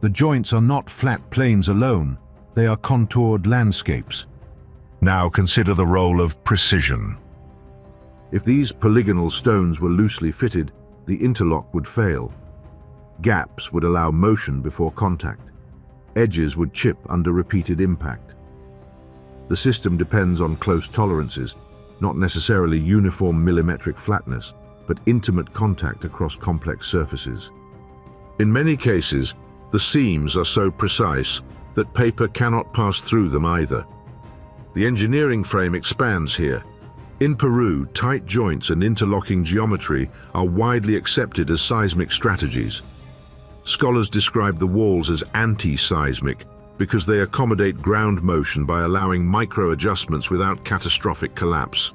The joints are not flat planes alone, they are contoured landscapes. Now consider the role of precision. If these polygonal stones were loosely fitted, the interlock would fail. Gaps would allow motion before contact. Edges would chip under repeated impact. The system depends on close tolerances, not necessarily uniform millimetric flatness, but intimate contact across complex surfaces. In many cases, the seams are so precise that paper cannot pass through them either. The engineering frame expands here. In Peru, tight joints and interlocking geometry are widely accepted as seismic strategies. Scholars describe the walls as anti-seismic because they accommodate ground motion by allowing micro-adjustments without catastrophic collapse.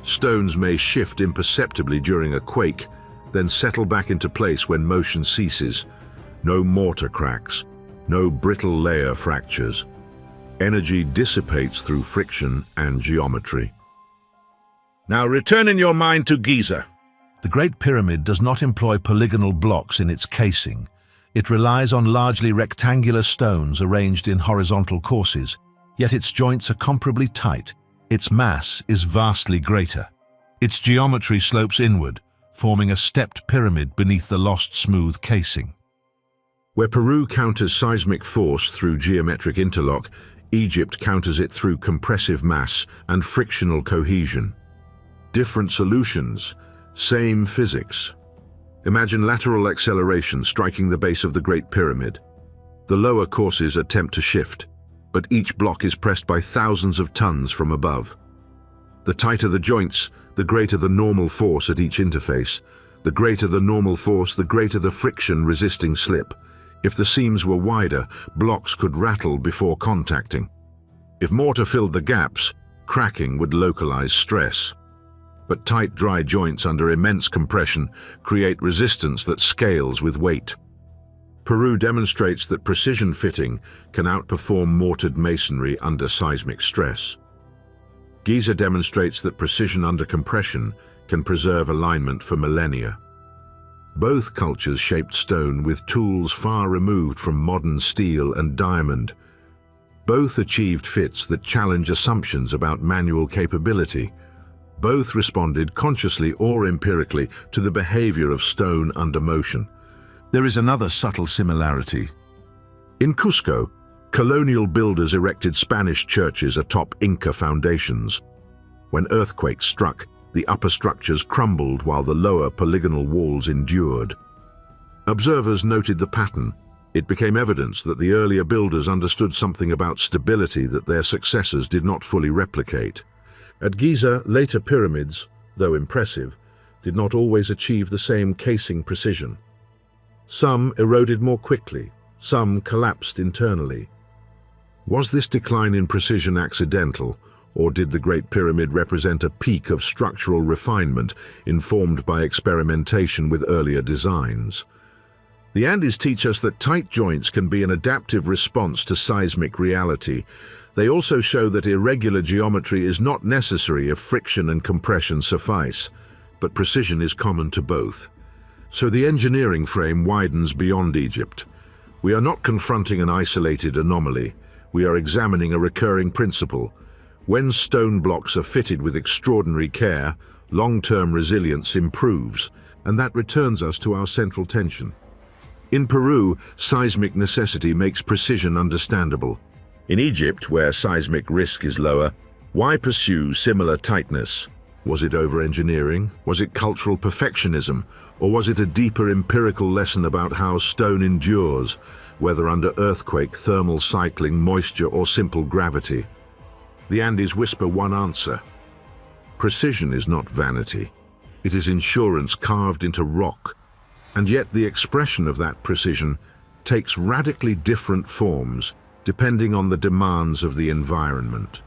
Stones may shift imperceptibly during a quake, then settle back into place when motion ceases. No mortar cracks, no brittle layer fractures. Energy dissipates through friction and geometry. Now return in your mind to Giza. The Great Pyramid does not employ polygonal blocks in its casing. It relies on largely rectangular stones arranged in horizontal courses, yet its joints are comparably tight. Its mass is vastly greater. Its geometry slopes inward, forming a stepped pyramid beneath the lost smooth casing. Where Peru counters seismic force through geometric interlock, Egypt counters it through compressive mass and frictional cohesion. Different solutions, same physics. Imagine lateral acceleration striking the base of the Great Pyramid. The lower courses attempt to shift, but each block is pressed by thousands of tons from above. The tighter the joints, the greater the normal force at each interface. The greater the normal force, the greater the friction resisting slip. If the seams were wider, blocks could rattle before contacting. If mortar filled the gaps, cracking would localize stress. But tight, dry joints under immense compression create resistance that scales with weight. Peru demonstrates that precision fitting can outperform mortared masonry under seismic stress. Giza demonstrates that precision under compression can preserve alignment for millennia. Both cultures shaped stone with tools far removed from modern steel and diamond. Both achieved fits that challenge assumptions about manual capability. Both responded consciously or empirically to the behavior of stone under motion. There is another subtle similarity. In Cusco, colonial builders erected Spanish churches atop Inca foundations. When earthquakes struck, the upper structures crumbled while the lower polygonal walls endured. Observers noted the pattern. It became evidence that the earlier builders understood something about stability that their successors did not fully replicate. At Giza, later pyramids, though impressive, did not always achieve the same casing precision. Some eroded more quickly, some collapsed internally. Was this decline in precision accidental, or did the Great Pyramid represent a peak of structural refinement informed by experimentation with earlier designs? The Andes teach us that tight joints can be an adaptive response to seismic reality. They also show that irregular geometry is not necessary if friction and compression suffice, but precision is common to both. So the engineering frame widens beyond Egypt. We are not confronting an isolated anomaly. We are examining a recurring principle. When stone blocks are fitted with extraordinary care, long-term resilience improves, and that returns us to our central tension. In Peru, seismic necessity makes precision understandable. In Egypt, where seismic risk is lower, why pursue similar tightness? Was it over-engineering? Was it cultural perfectionism? Or was it a deeper empirical lesson about how stone endures, whether under earthquake, thermal cycling, moisture, or simple gravity? The Andes whisper one answer. Precision is not vanity. It is insurance carved into rock. And yet the expression of that precision takes radically different forms, depending on the demands of the environment.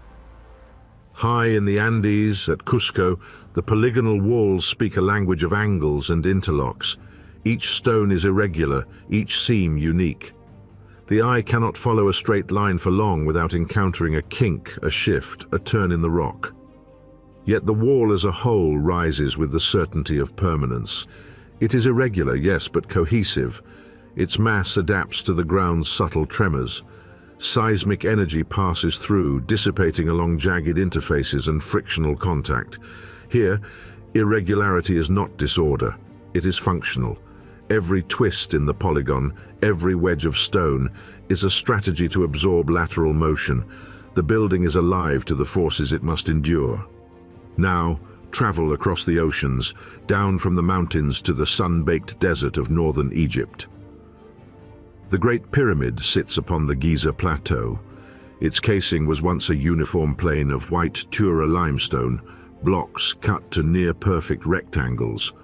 High in the Andes, at Cusco, the polygonal walls speak a language of angles and interlocks. Each stone is irregular, each seam unique. The eye cannot follow a straight line for long without encountering a kink, a shift, a turn in the rock. Yet the wall as a whole rises with the certainty of permanence. It is irregular, yes, but cohesive. Its mass adapts to the ground's subtle tremors. Seismic energy passes through, dissipating along jagged interfaces and frictional contact. Here, irregularity is not disorder, it is functional. Every twist in the polygon, every wedge of stone, is a strategy to absorb lateral motion. The building is alive to the forces it must endure. Now, travel across the oceans, down from the mountains to the sun-baked desert of northern Egypt. The Great Pyramid sits upon the Giza Plateau. Its casing was once a uniform plain of white Tura limestone, blocks cut to near-perfect rectangles.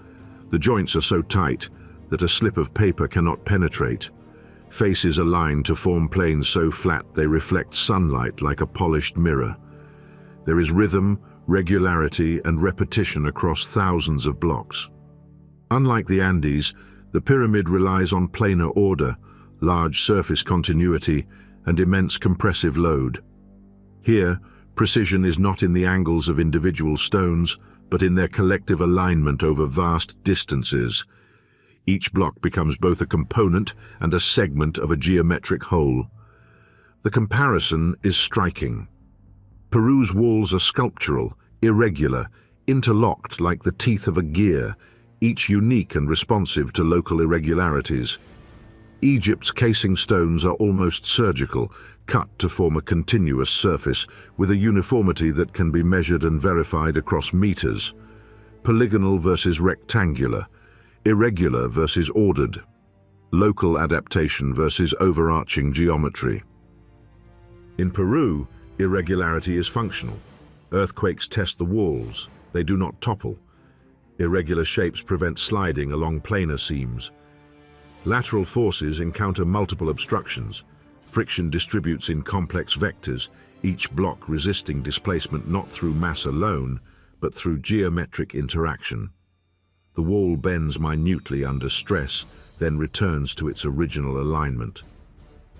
The joints are so tight that a slip of paper cannot penetrate. Faces align to form planes so flat they reflect sunlight like a polished mirror. There is rhythm, regularity, and repetition across thousands of blocks. Unlike the Andes, the pyramid relies on planar order, large surface continuity, and immense compressive load. Here, precision is not in the angles of individual stones, but in their collective alignment over vast distances. Each block becomes both a component and a segment of a geometric whole. The comparison is striking. Peru's walls are sculptural, irregular, interlocked like the teeth of a gear, each unique and responsive to local irregularities. Egypt's casing stones are almost surgical, cut to form a continuous surface with a uniformity that can be measured and verified across meters. Polygonal versus rectangular, irregular versus ordered, local adaptation versus overarching geometry. In Peru, irregularity is functional. Earthquakes test the walls, they do not topple. Irregular shapes prevent sliding along planar seams. Lateral forces encounter multiple obstructions. Friction distributes in complex vectors, each block resisting displacement not through mass alone, but through geometric interaction. The wall bends minutely under stress, then returns to its original alignment.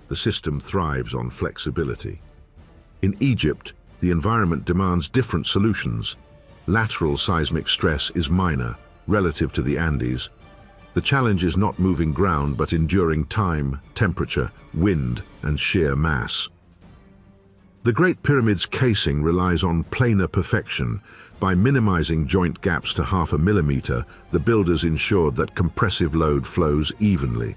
The system thrives on flexibility. In Egypt, the environment demands different solutions. Lateral seismic stress is minor, relative to the Andes. The challenge is not moving ground, but enduring time, temperature, wind, and sheer mass. The Great Pyramid's casing relies on planar perfection. By minimizing joint gaps to 0.5 millimeter, the builders ensured that compressive load flows evenly.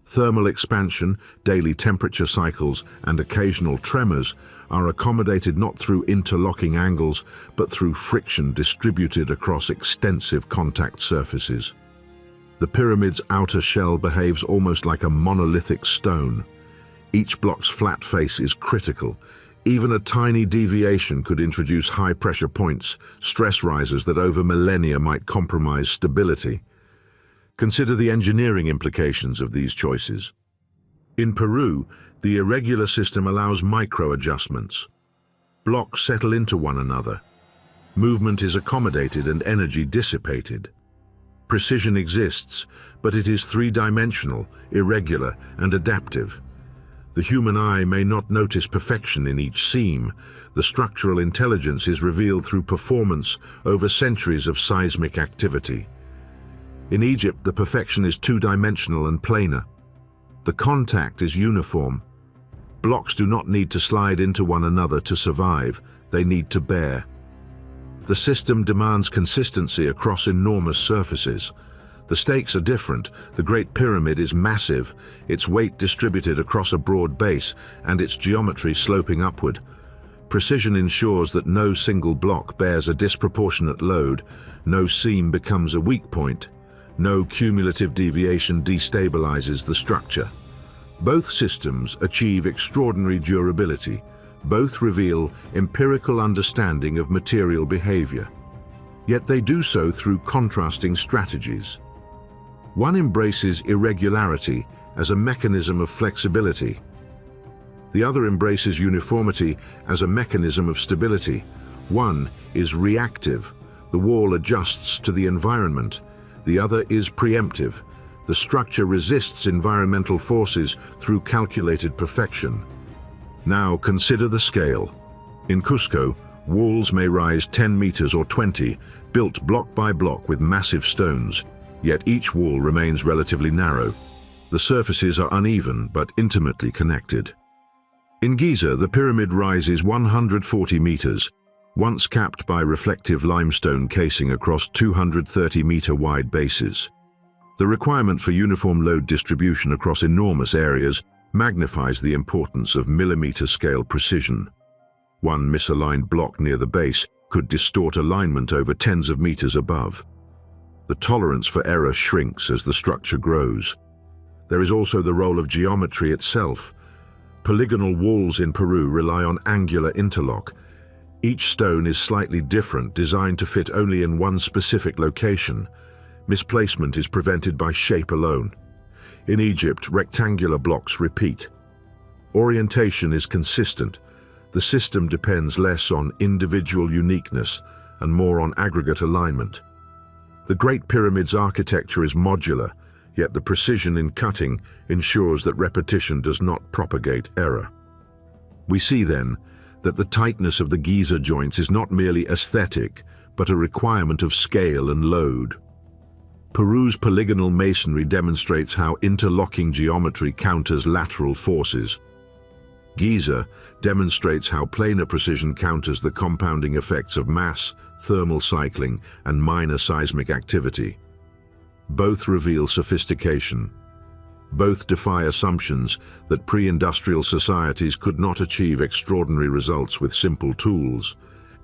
Thermal expansion, daily temperature cycles, and occasional tremors are accommodated not through interlocking angles, but through friction distributed across extensive contact surfaces. The pyramid's outer shell behaves almost like a monolithic stone. Each block's flat face is critical. Even a tiny deviation could introduce high-pressure points, stress risers that over millennia might compromise stability. Consider the engineering implications of these choices. In Peru, the irregular system allows micro-adjustments. Blocks settle into one another. Movement is accommodated and energy dissipated. Precision exists, but it is three-dimensional, irregular, and adaptive. The human eye may not notice perfection in each seam. The structural intelligence is revealed through performance over centuries of seismic activity. In Egypt, the perfection is two-dimensional and planar. The contact is uniform. Blocks do not need to slide into one another to survive, they need to bear. The system demands consistency across enormous surfaces. The stakes are different. The Great Pyramid is massive, its weight distributed across a broad base, and its geometry sloping upward. Precision ensures that no single block bears a disproportionate load, no seam becomes a weak point, no cumulative deviation destabilizes the structure. Both systems achieve extraordinary durability. Both reveal empirical understanding of material behavior. Yet they do so through contrasting strategies. One embraces irregularity as a mechanism of flexibility. The other embraces uniformity as a mechanism of stability. One is reactive. The wall adjusts to the environment. The other is preemptive. the structure resists environmental forces through calculated perfection. Now consider the scale. In Cusco, walls may rise 10 meters or 20, built block by block with massive stones, yet each wall remains relatively narrow. The surfaces are uneven but intimately connected. In Giza, the pyramid rises 140 meters, once capped by reflective limestone casing across 230-meter-wide bases. The requirement for uniform load distribution across enormous areas magnifies the importance of millimeter-scale precision. One misaligned block near the base could distort alignment over tens of meters above. The tolerance for error shrinks as the structure grows. There is also the role of geometry itself. Polygonal walls in Peru rely on angular interlock. Each stone is slightly different, designed to fit only in one specific location. Misplacement is prevented by shape alone. In Egypt, rectangular blocks repeat. Orientation is consistent. The system depends less on individual uniqueness and more on aggregate alignment. The Great Pyramid's architecture is modular, yet the precision in cutting ensures that repetition does not propagate error. We see then that the tightness of the Giza joints is not merely aesthetic, but a requirement of scale and load. Peru's polygonal masonry demonstrates how interlocking geometry counters lateral forces. Giza demonstrates how planar precision counters the compounding effects of mass, thermal cycling, and minor seismic activity. Both reveal sophistication. Both defy assumptions that pre-industrial societies could not achieve extraordinary results with simple tools.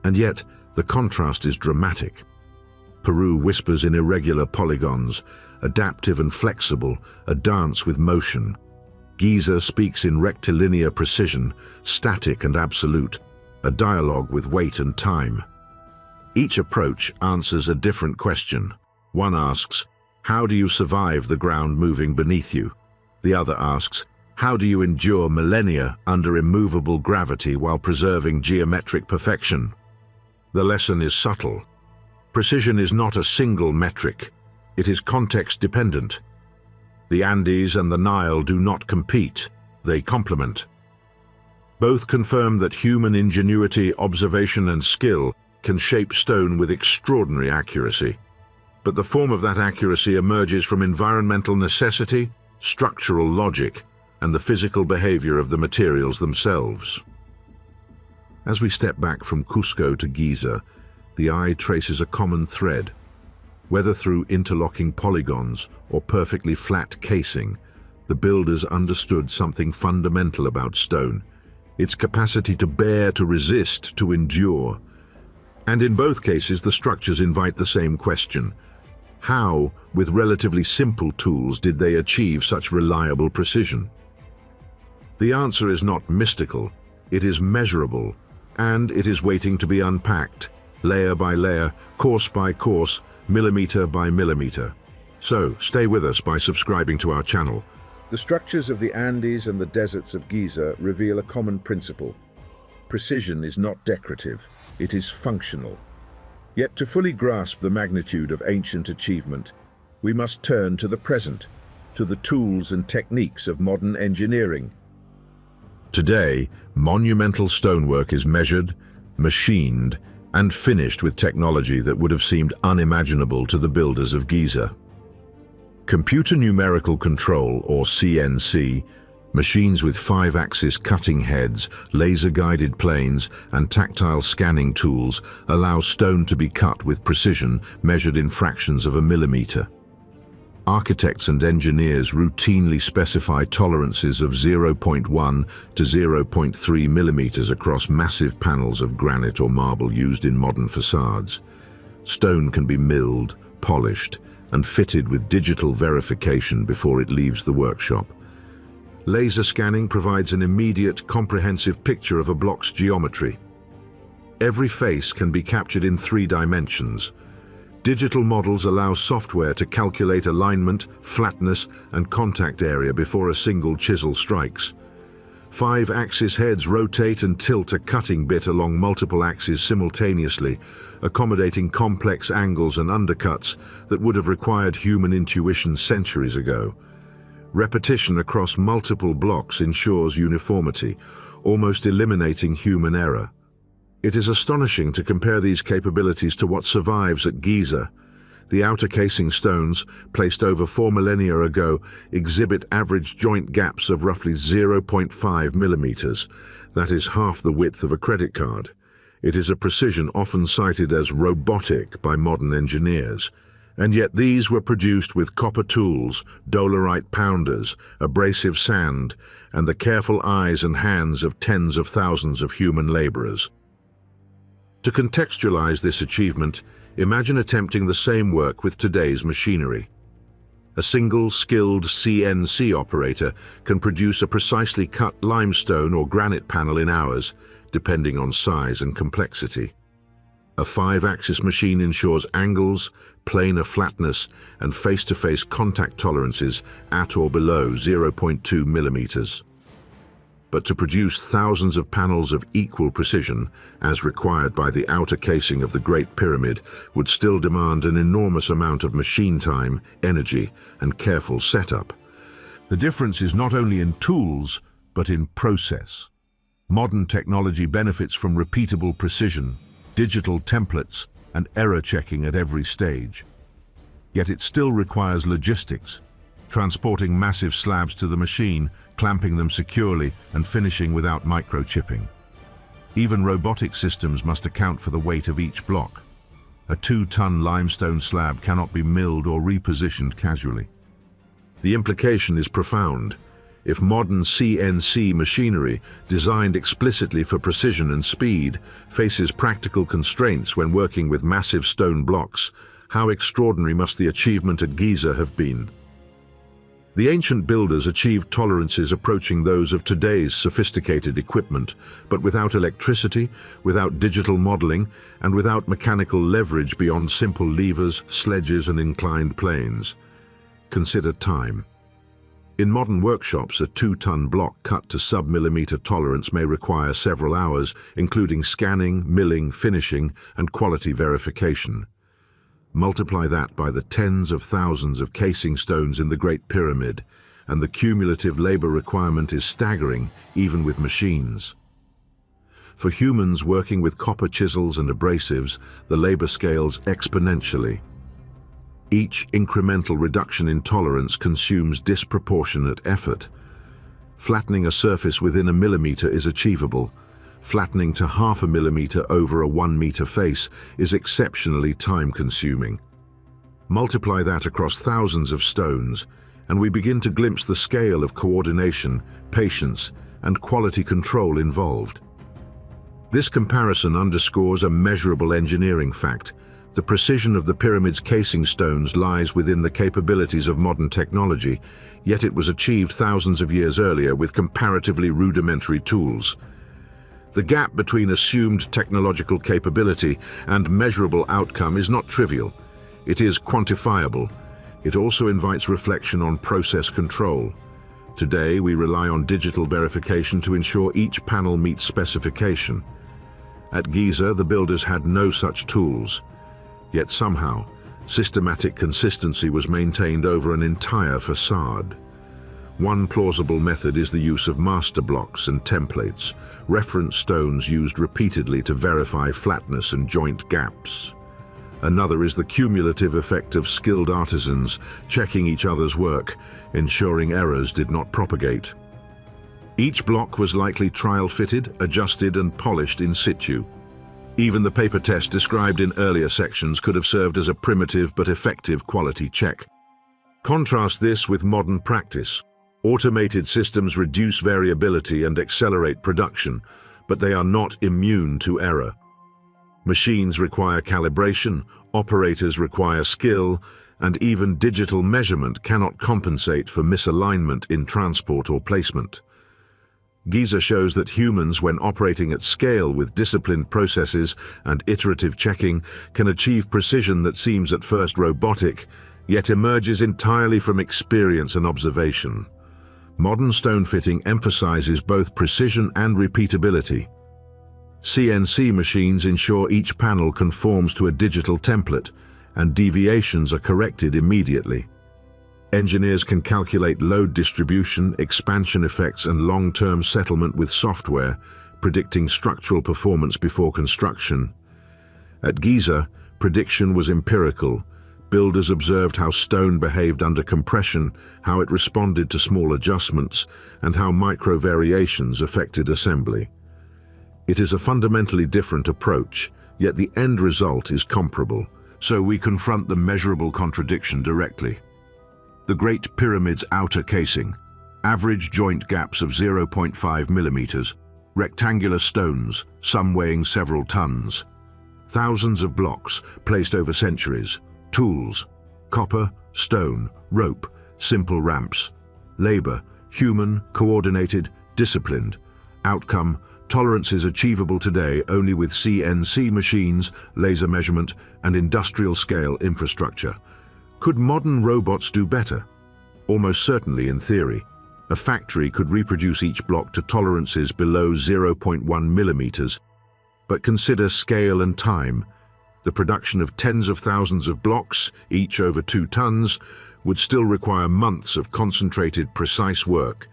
And yet, the contrast is dramatic. Peru whispers in irregular polygons, adaptive and flexible, a dance with motion. Giza speaks in rectilinear precision, static and absolute, a dialogue with weight and time. Each approach answers a different question. One asks, how do you survive the ground moving beneath you? The other asks, how do you endure millennia under immovable gravity while preserving geometric perfection? The lesson is subtle. Precision is not a single metric. It is context-dependent. The Andes and the Nile do not compete, they complement. Both confirm that human ingenuity, observation, and skill can shape stone with extraordinary accuracy. But the form of that accuracy emerges from environmental necessity, structural logic, and the physical behavior of the materials themselves. As we step back from Cusco to Giza, the eye traces a common thread. Whether through interlocking polygons or perfectly flat casing, the builders understood something fundamental about stone, its capacity to bear, to resist, to endure. And in both cases, the structures invite the same question. How, with relatively simple tools, did they achieve such reliable precision? The answer is not mystical, it is measurable, and it is waiting to be unpacked, layer by layer, course by course, millimeter by millimeter. So, stay with us by subscribing to our channel. The structures of the Andes and the deserts of Giza reveal a common principle. Precision is not decorative, it is functional. Yet to fully grasp the magnitude of ancient achievement, we must turn to the present, to the tools and techniques of modern engineering. Today, monumental stonework is measured, machined, and finished with technology that would have seemed unimaginable to the builders of Giza. Computer numerical control, or CNC, machines with 5-axis cutting heads, laser-guided planes, and tactile scanning tools allow stone to be cut with precision measured in fractions of a millimeter. Architects and engineers routinely specify tolerances of 0.1 to 0.3 millimeters across massive panels of granite or marble used in modern facades. Stone can be milled, polished, and fitted with digital verification before it leaves the workshop. Laser scanning provides an immediate, comprehensive picture of a block's geometry. Every face can be captured in 3 dimensions. Digital models allow software to calculate alignment, flatness, and contact area before a single chisel strikes. 5-axis heads rotate and tilt a cutting bit along multiple axes simultaneously, accommodating complex angles and undercuts that would have required human intuition centuries ago. Repetition across multiple blocks ensures uniformity, almost eliminating human error. It is astonishing to compare these capabilities to what survives at Giza. The outer casing stones, placed over 4 millennia ago, exhibit average joint gaps of roughly 0.5 millimeters. That is half the width of a credit card. It is a precision often cited as robotic by modern engineers. And yet these were produced with copper tools, dolerite pounders, abrasive sand, and the careful eyes and hands of tens of thousands of human laborers. To contextualize this achievement, imagine attempting the same work with today's machinery. A single skilled CNC operator can produce a precisely cut limestone or granite panel in hours, depending on size and complexity. A 5-axis machine ensures angles, planar flatness, and face-to-face contact tolerances at or below 0.2 millimeters. But to produce thousands of panels of equal precision, as required by the outer casing of the Great Pyramid, would still demand an enormous amount of machine time, energy, and careful setup. The difference is not only in tools, but in process. Modern technology benefits from repeatable precision, digital templates, and error checking at every stage. Yet it still requires logistics, transporting massive slabs to the machine, clamping them securely, and finishing without microchipping. Even robotic systems must account for the weight of each block. A 2-ton limestone slab cannot be milled or repositioned casually. The implication is profound. If modern CNC machinery, designed explicitly for precision and speed, faces practical constraints when working with massive stone blocks, how extraordinary must the achievement at Giza have been? The ancient builders achieved tolerances approaching those of today's sophisticated equipment, but without electricity, without digital modeling, and without mechanical leverage beyond simple levers, sledges, and inclined planes. Consider time. In modern workshops, a 2-ton block cut to sub-millimeter tolerance may require several hours, including scanning, milling, finishing, and quality verification. Multiply that by the tens of thousands of casing stones in the Great Pyramid, and the cumulative labor requirement is staggering, even with machines. For humans working with copper chisels and abrasives, the labor scales exponentially. Each incremental reduction in tolerance consumes disproportionate effort. Flattening a surface within a millimeter is achievable. Flattening to half a millimeter over a 1-meter face is exceptionally time-consuming. Multiply that across thousands of stones, and we begin to glimpse the scale of coordination, patience, and quality control involved. This comparison underscores a measurable engineering fact. The precision of the pyramid's casing stones lies within the capabilities of modern technology, yet it was achieved thousands of years earlier with comparatively rudimentary tools. The gap between assumed technological capability and measurable outcome is not trivial. It is quantifiable. It also invites reflection on process control. Today, we rely on digital verification to ensure each panel meets specification. At Giza, the builders had no such tools. Yet somehow, systematic consistency was maintained over an entire facade. One plausible method is the use of master blocks and templates, reference stones used repeatedly to verify flatness and joint gaps. Another is the cumulative effect of skilled artisans checking each other's work, ensuring errors did not propagate. Each block was likely trial-fitted, adjusted, and polished in situ. Even the paper test described in earlier sections could have served as a primitive but effective quality check. Contrast this with modern practice. Automated systems reduce variability and accelerate production, but they are not immune to error. Machines require calibration, operators require skill, and even digital measurement cannot compensate for misalignment in transport or placement. Giza shows that humans, when operating at scale with disciplined processes and iterative checking, can achieve precision that seems at first robotic, yet emerges entirely from experience and observation. Modern stone fitting emphasizes both precision and repeatability. CNC machines ensure each panel conforms to a digital template, and deviations are corrected immediately. Engineers can calculate load distribution, expansion effects, and long-term settlement with software, predicting structural performance before construction. At Giza, prediction was empirical. Builders observed how stone behaved under compression, how it responded to small adjustments, and how micro-variations affected assembly. It is a fundamentally different approach, yet the end result is comparable, so we confront the measurable contradiction directly. The Great Pyramid's outer casing, average joint gaps of 0.5 millimeters, rectangular stones, some weighing several tons, thousands of blocks placed over centuries, tools, copper, stone, rope, simple ramps, labor, human, coordinated, disciplined. Outcome, tolerances achievable today only with CNC machines, laser measurement, and industrial-scale infrastructure. Could modern robots do better? Almost certainly in theory. A factory could reproduce each block to tolerances below 0.1 millimeters, but consider scale and time. The production of tens of thousands of blocks, each over 2 tons, would still require months of concentrated, precise work.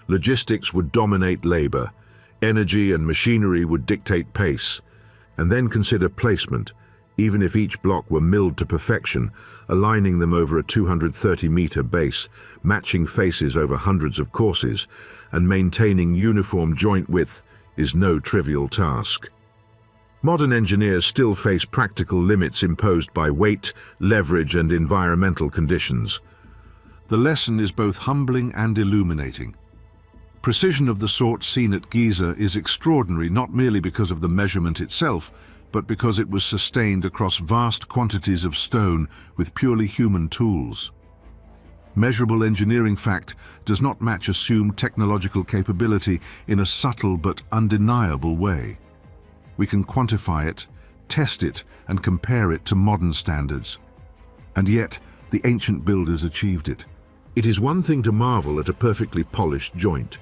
Logistics would dominate labor. Energy and machinery would dictate pace. And then consider placement. Even if each block were milled to perfection, aligning them over a 230-meter base, matching faces over hundreds of courses, and maintaining uniform joint width is no trivial task. Modern engineers still face practical limits imposed by weight, leverage, and environmental conditions. The lesson is both humbling and illuminating. Precision of the sort seen at Giza is extraordinary not merely because of the measurement itself, but because it was sustained across vast quantities of stone with purely human tools. Measurable engineering fact does not match assumed technological capability in a subtle but undeniable way. We can quantify it, test it, and compare it to modern standards. And yet, the ancient builders achieved it. It is one thing to marvel at a perfectly polished joint.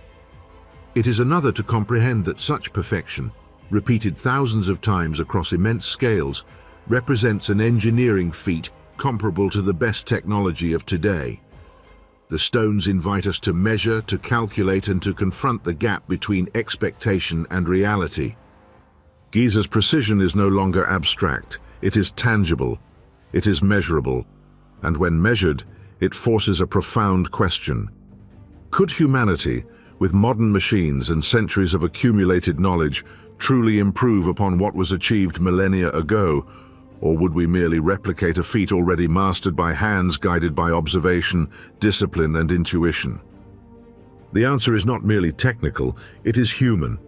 It is another to comprehend that such perfection, repeated thousands of times across immense scales, represents an engineering feat comparable to the best technology of today. The stones invite us to measure, to calculate, and to confront the gap between expectation and reality. Giza's precision is no longer abstract. It is tangible. It is measurable. And when measured, it forces a profound question. Could humanity, with modern machines and centuries of accumulated knowledge, truly improve upon what was achieved millennia ago, or would we merely replicate a feat already mastered by hands guided by observation, discipline, and intuition? The answer is not merely technical, it is human.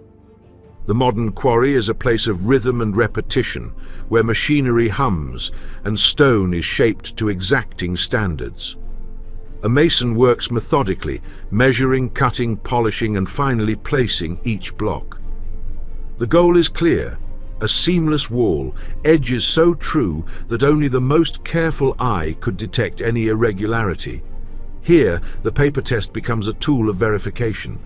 The modern quarry is a place of rhythm and repetition, where machinery hums and stone is shaped to exacting standards. A mason works methodically, measuring, cutting, polishing, and finally placing each block. The goal is clear: a seamless wall, edges so true that only the most careful eye could detect any irregularity. Here, the paper test becomes a tool of verification.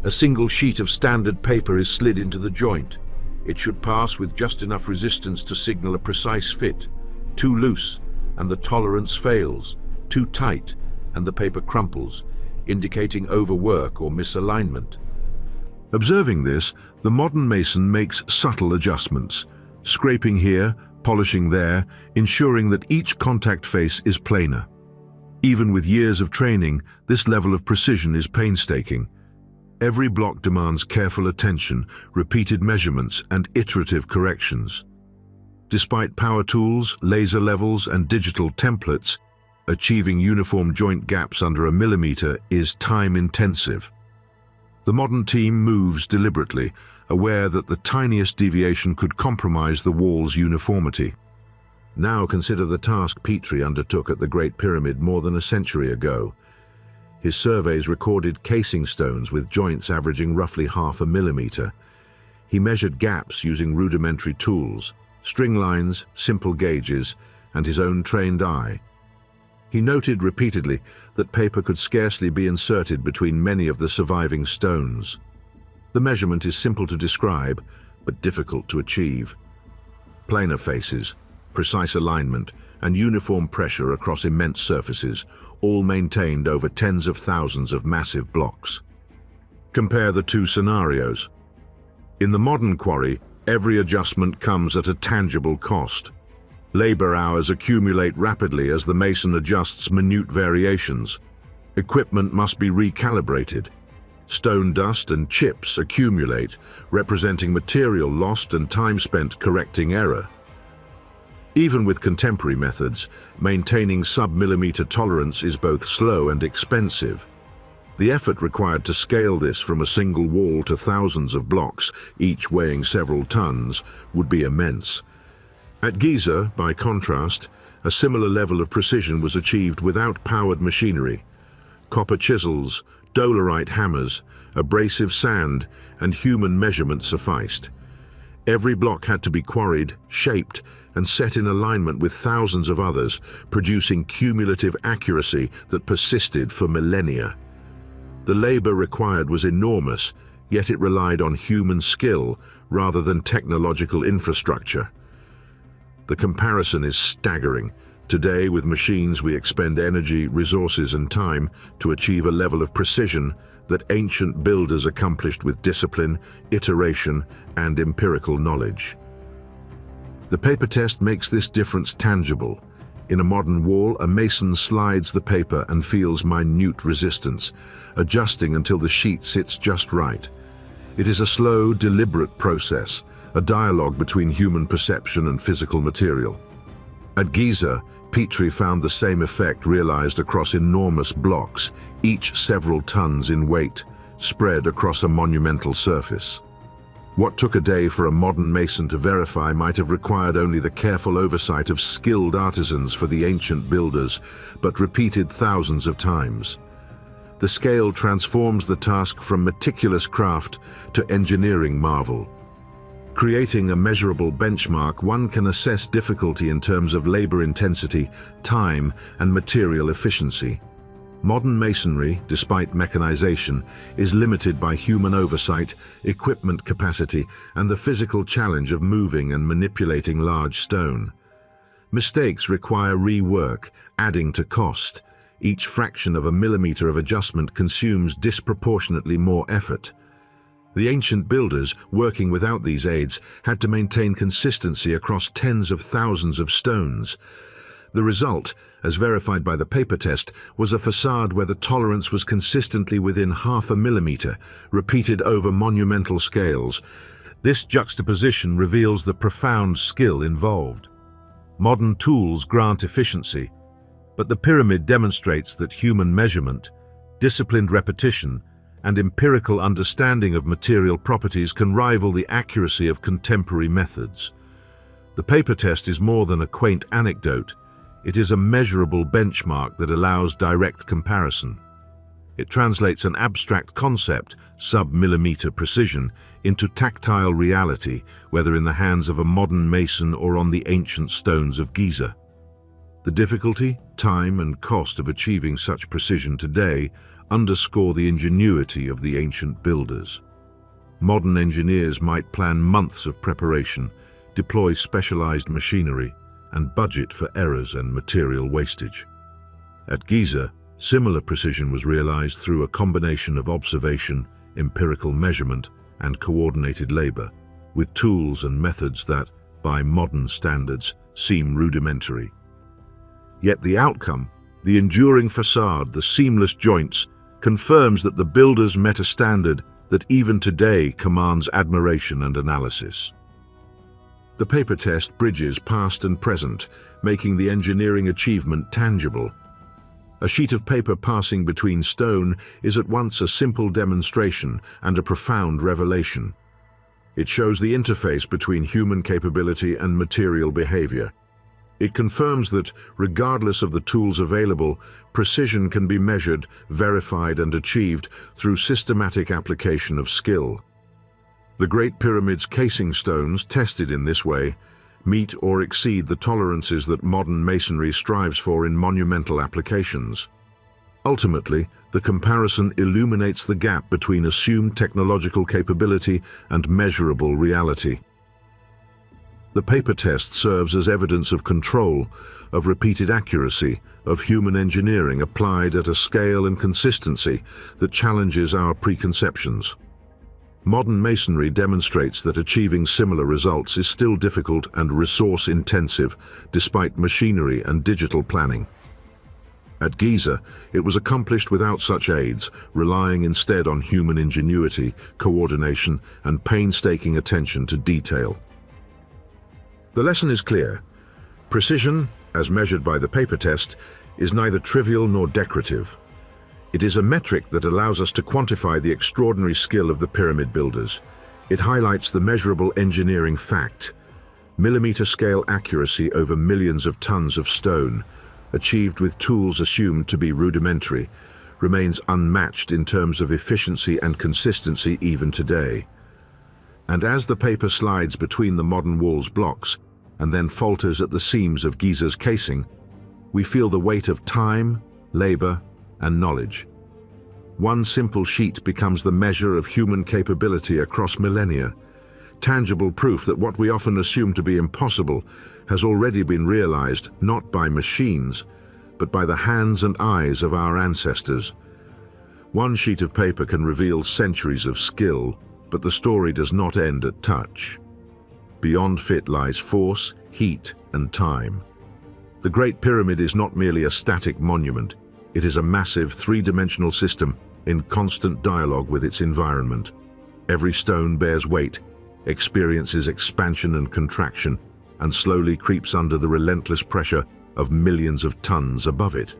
A single sheet of standard paper is slid into the joint. It should pass with just enough resistance to signal a precise fit. Too loose, and the tolerance fails. Too tight, and the paper crumples, indicating overwork or misalignment. Observing this, the modern mason makes subtle adjustments, scraping here, polishing there, ensuring that each contact face is planar. Even with years of training, this level of precision is painstaking. Every block demands careful attention, repeated measurements, and iterative corrections. Despite power tools, laser levels, and digital templates, achieving uniform joint gaps under a millimeter is time-intensive. The modern team moves deliberately, aware that the tiniest deviation could compromise the wall's uniformity. Now consider the task Petrie undertook at the Great Pyramid more than a century ago. His surveys recorded casing stones with joints averaging roughly half a millimeter. He measured gaps using rudimentary tools, string lines, simple gauges, and his own trained eye. He noted repeatedly that paper could scarcely be inserted between many of the surviving stones. The measurement is simple to describe, but difficult to achieve. Planar faces, precise alignment, and uniform pressure across immense surfaces, all maintained over tens of thousands of massive blocks. Compare the two scenarios. In the modern quarry, every adjustment comes at a tangible cost. Labor hours accumulate rapidly as the mason adjusts minute variations. Equipment must be recalibrated. Stone dust and chips accumulate, representing material lost and time spent correcting error. Even with contemporary methods, maintaining sub-millimeter tolerance is both slow and expensive. The effort required to scale this from a single wall to thousands of blocks, each weighing several tons, would be immense. At Giza, by contrast, a similar level of precision was achieved without powered machinery. Copper chisels, dolerite hammers, abrasive sand, and human measurement sufficed. Every block had to be quarried, shaped, and set in alignment with thousands of others, producing cumulative accuracy that persisted for millennia. The labor required was enormous, yet it relied on human skill rather than technological infrastructure. The comparison is staggering. Today, with machines, we expend energy, resources, and time to achieve a level of precision that ancient builders accomplished with discipline, iteration, and empirical knowledge. The paper test makes this difference tangible. In a modern wall, a mason slides the paper and feels minute resistance, adjusting until the sheet sits just right. It is a slow, deliberate process, a dialogue between human perception and physical material. At Giza, Petrie found the same effect realized across enormous blocks, each several tons in weight, spread across a monumental surface. What took a day for a modern mason to verify might have required only the careful oversight of skilled artisans for the ancient builders, but repeated thousands of times. The scale transforms the task from meticulous craft to engineering marvel. Creating a measurable benchmark, one can assess difficulty in terms of labor intensity, time, and material efficiency. Modern masonry, despite mechanization, is limited by human oversight, equipment capacity, and the physical challenge of moving and manipulating large stone. Mistakes require rework, adding to cost. Each fraction of a millimeter of adjustment consumes disproportionately more effort. The ancient builders, working without these aids, had to maintain consistency across tens of thousands of stones. The result, as verified by the paper test, was a facade where the tolerance was consistently within half a millimeter, repeated over monumental scales. This juxtaposition reveals the profound skill involved. Modern tools grant efficiency, but the pyramid demonstrates that human measurement, disciplined repetition, and empirical understanding of material properties can rival the accuracy of contemporary methods. The paper test is more than a quaint anecdote. It is a measurable benchmark that allows direct comparison. It translates an abstract concept, sub-millimeter precision, into tactile reality, whether in the hands of a modern mason or on the ancient stones of Giza. The difficulty, time, and cost of achieving such precision today underscore the ingenuity of the ancient builders. Modern engineers might plan months of preparation, deploy specialized machinery, and budget for errors and material wastage. At Giza, similar precision was realized through a combination of observation, empirical measurement, and coordinated labor, with tools and methods that, by modern standards, seem rudimentary. Yet the outcome, the enduring facade, the seamless joints, confirms that the builders met a standard that even today commands admiration and analysis. The paper test bridges past and present, making the engineering achievement tangible. A sheet of paper passing between stone is at once a simple demonstration and a profound revelation. It shows the interface between human capability and material behavior. It confirms that, regardless of the tools available, precision can be measured, verified, and achieved through systematic application of skill. The Great Pyramid's casing stones, tested in this way, meet or exceed the tolerances that modern masonry strives for in monumental applications. Ultimately, the comparison illuminates the gap between assumed technological capability and measurable reality. The paper test serves as evidence of control, of repeated accuracy, of human engineering applied at a scale and consistency that challenges our preconceptions. Modern masonry demonstrates that achieving similar results is still difficult and resource-intensive, despite machinery and digital planning. At Giza, it was accomplished without such aids, relying instead on human ingenuity, coordination, and painstaking attention to detail. The lesson is clear. Precision, as measured by the paper test, is neither trivial nor decorative. It is a metric that allows us to quantify the extraordinary skill of the pyramid builders. It highlights the measurable engineering fact: millimeter-scale accuracy over millions of tons of stone, achieved with tools assumed to be rudimentary, remains unmatched in terms of efficiency and consistency even today. And as the paper slides between the modern wall's blocks and then falters at the seams of Giza's casing, we feel the weight of time, labor, and knowledge. One simple sheet becomes the measure of human capability across millennia, tangible proof that what we often assume to be impossible has already been realized not by machines, but by the hands and eyes of our ancestors. One sheet of paper can reveal centuries of skill, but the story does not end at touch. Beyond fit lies force, heat, and time. The Great Pyramid is not merely a static monument. It is a massive three-dimensional system in constant dialogue with its environment. Every stone bears weight, experiences expansion and contraction, and slowly creeps under the relentless pressure of millions of tons above it.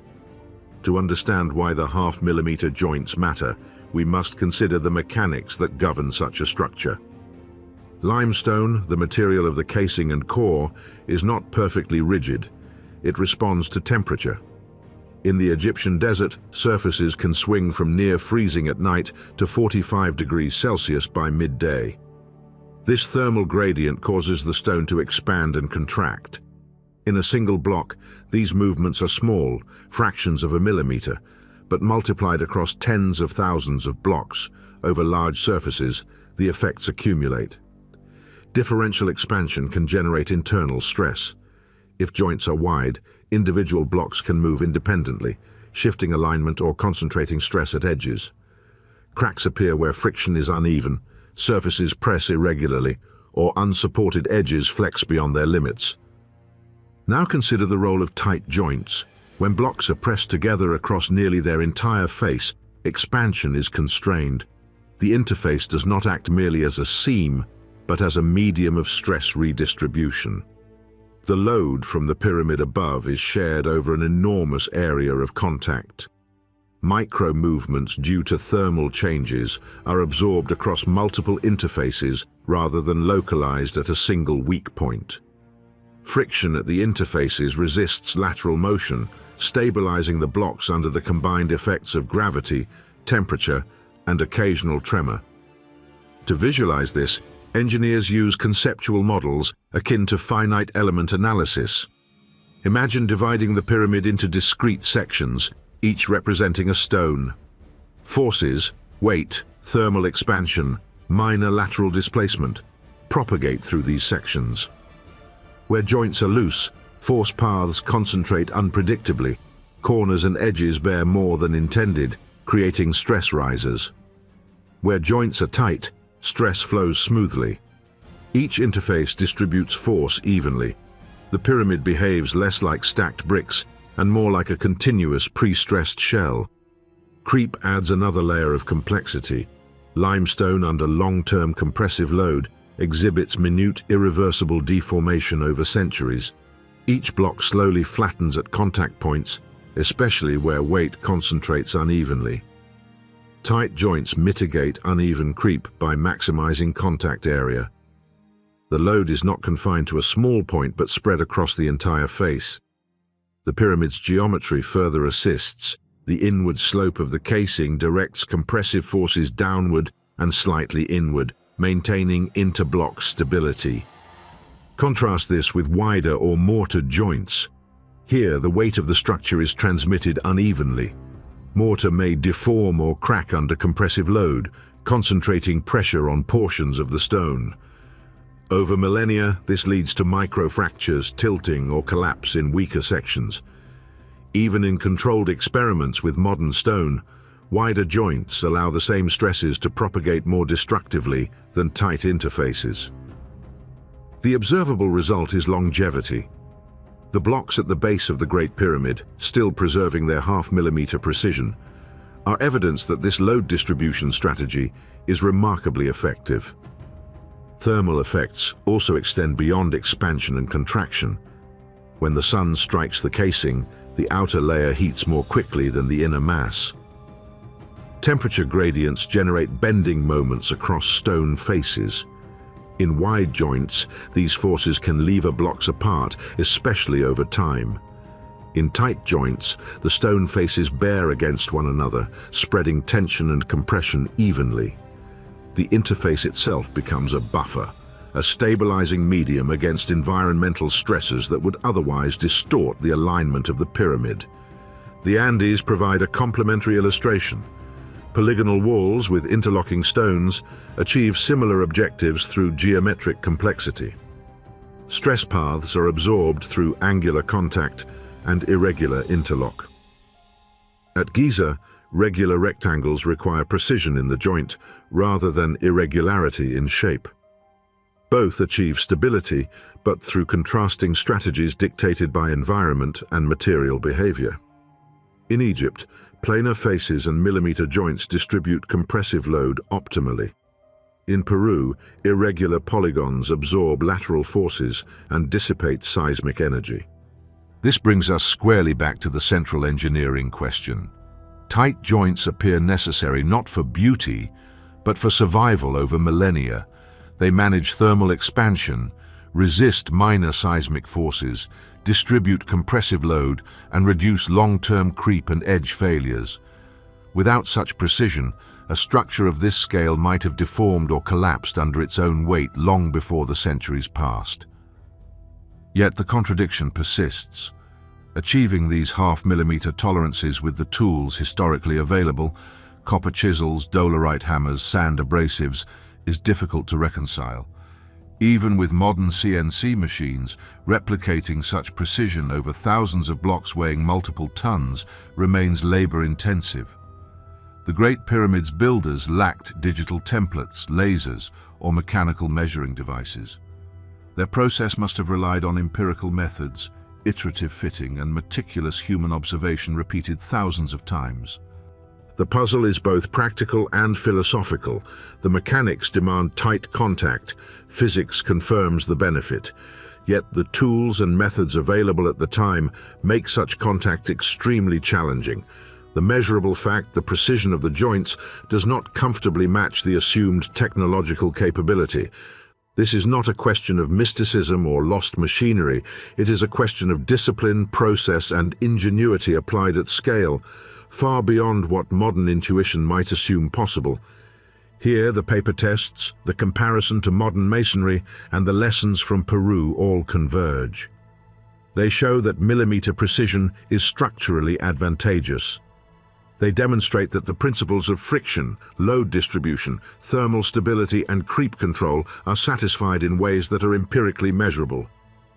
To understand why the half-millimeter joints matter, we must consider the mechanics that govern such a structure. Limestone, the material of the casing and core, is not perfectly rigid. It responds to temperature. In the Egyptian desert, surfaces can swing from near freezing at night to 45 degrees Celsius by midday. This thermal gradient causes the stone to expand and contract. In a single block, these movements are small, fractions of a millimeter, but multiplied across tens of thousands of blocks over large surfaces, the effects accumulate. Differential expansion can generate internal stress. If joints are wide, individual blocks can move independently, shifting alignment or concentrating stress at edges. Cracks appear where friction is uneven, surfaces press irregularly, or unsupported edges flex beyond their limits. Now consider the role of tight joints. When blocks are pressed together across nearly their entire face, expansion is constrained. The interface does not act merely as a seam, but as a medium of stress redistribution. The load from the pyramid above is shared over an enormous area of contact. Micro-movements due to thermal changes are absorbed across multiple interfaces rather than localized at a single weak point. Friction at the interfaces resists lateral motion, stabilizing the blocks under the combined effects of gravity, temperature, and occasional tremor. To visualize this, engineers use conceptual models akin to finite element analysis. Imagine dividing the pyramid into discrete sections, each representing a stone. Forces, weight, thermal expansion, minor lateral displacement, propagate through these sections. Where joints are loose, force paths concentrate unpredictably. Corners and edges bear more than intended, creating stress risers. Where joints are tight, stress flows smoothly. Each interface distributes force evenly. The pyramid behaves less like stacked bricks and more like a continuous pre-stressed shell. Creep adds another layer of complexity. Limestone under long-term compressive load exhibits minute, irreversible deformation over centuries. Each block slowly flattens at contact points, especially where weight concentrates unevenly. Tight joints mitigate uneven creep by maximizing contact area. The load is not confined to a small point but spread across the entire face. The pyramid's geometry further assists. The inward slope of the casing directs compressive forces downward and slightly inward, maintaining interblock stability. Contrast this with wider or mortared joints. Here, the weight of the structure is transmitted unevenly. Mortar may deform or crack under compressive load, concentrating pressure on portions of the stone. Over millennia, this leads to microfractures, tilting, or collapse in weaker sections. Even in controlled experiments with modern stone, wider joints allow the same stresses to propagate more destructively than tight interfaces. The observable result is longevity. The blocks at the base of the Great Pyramid, still preserving their half-millimeter precision, are evidence that this load distribution strategy is remarkably effective. Thermal effects also extend beyond expansion and contraction. When the sun strikes the casing, the outer layer heats more quickly than the inner mass. Temperature gradients generate bending moments across stone faces. In wide joints, these forces can lever blocks apart, especially over time. In tight joints, the stone faces bear against one another, spreading tension and compression evenly. The interface itself becomes a buffer, a stabilizing medium against environmental stresses that would otherwise distort the alignment of the pyramid. The Andes provide a complementary illustration. Polygonal walls with interlocking stones achieve similar objectives through geometric complexity. Stress paths are absorbed through angular contact and irregular interlock. At Giza, regular rectangles require precision in the joint rather than irregularity in shape. Both achieve stability, but through contrasting strategies dictated by environment and material behavior. In Egypt, planar faces and millimeter joints distribute compressive load optimally. In Peru, irregular polygons absorb lateral forces and dissipate seismic energy. This brings us squarely back to the central engineering question. Tight joints appear necessary not for beauty, but for survival over millennia. They manage thermal expansion, resist minor seismic forces, distribute compressive load, and reduce long-term creep and edge failures. Without such precision, a structure of this scale might have deformed or collapsed under its own weight long before the centuries passed. Yet the contradiction persists. Achieving these half-millimeter tolerances with the tools historically available, copper chisels, dolerite hammers, sand abrasives, is difficult to reconcile. Even with modern CNC machines, replicating such precision over thousands of blocks weighing multiple tons remains labor-intensive. The Great Pyramid's builders lacked digital templates, lasers, or mechanical measuring devices. Their process must have relied on empirical methods, iterative fitting, and meticulous human observation repeated thousands of times. The puzzle is both practical and philosophical. The mechanics demand tight contact. Physics confirms the benefit. Yet the tools and methods available at the time make such contact extremely challenging. The measurable fact, the precision of the joints, does not comfortably match the assumed technological capability. This is not a question of mysticism or lost machinery. It is a question of discipline, process, and ingenuity applied at scale, far beyond what modern intuition might assume possible. Here, the paper tests, the comparison to modern masonry, and the lessons from Peru all converge. They show that millimeter precision is structurally advantageous. They demonstrate that the principles of friction, load distribution, thermal stability, and creep control are satisfied in ways that are empirically measurable.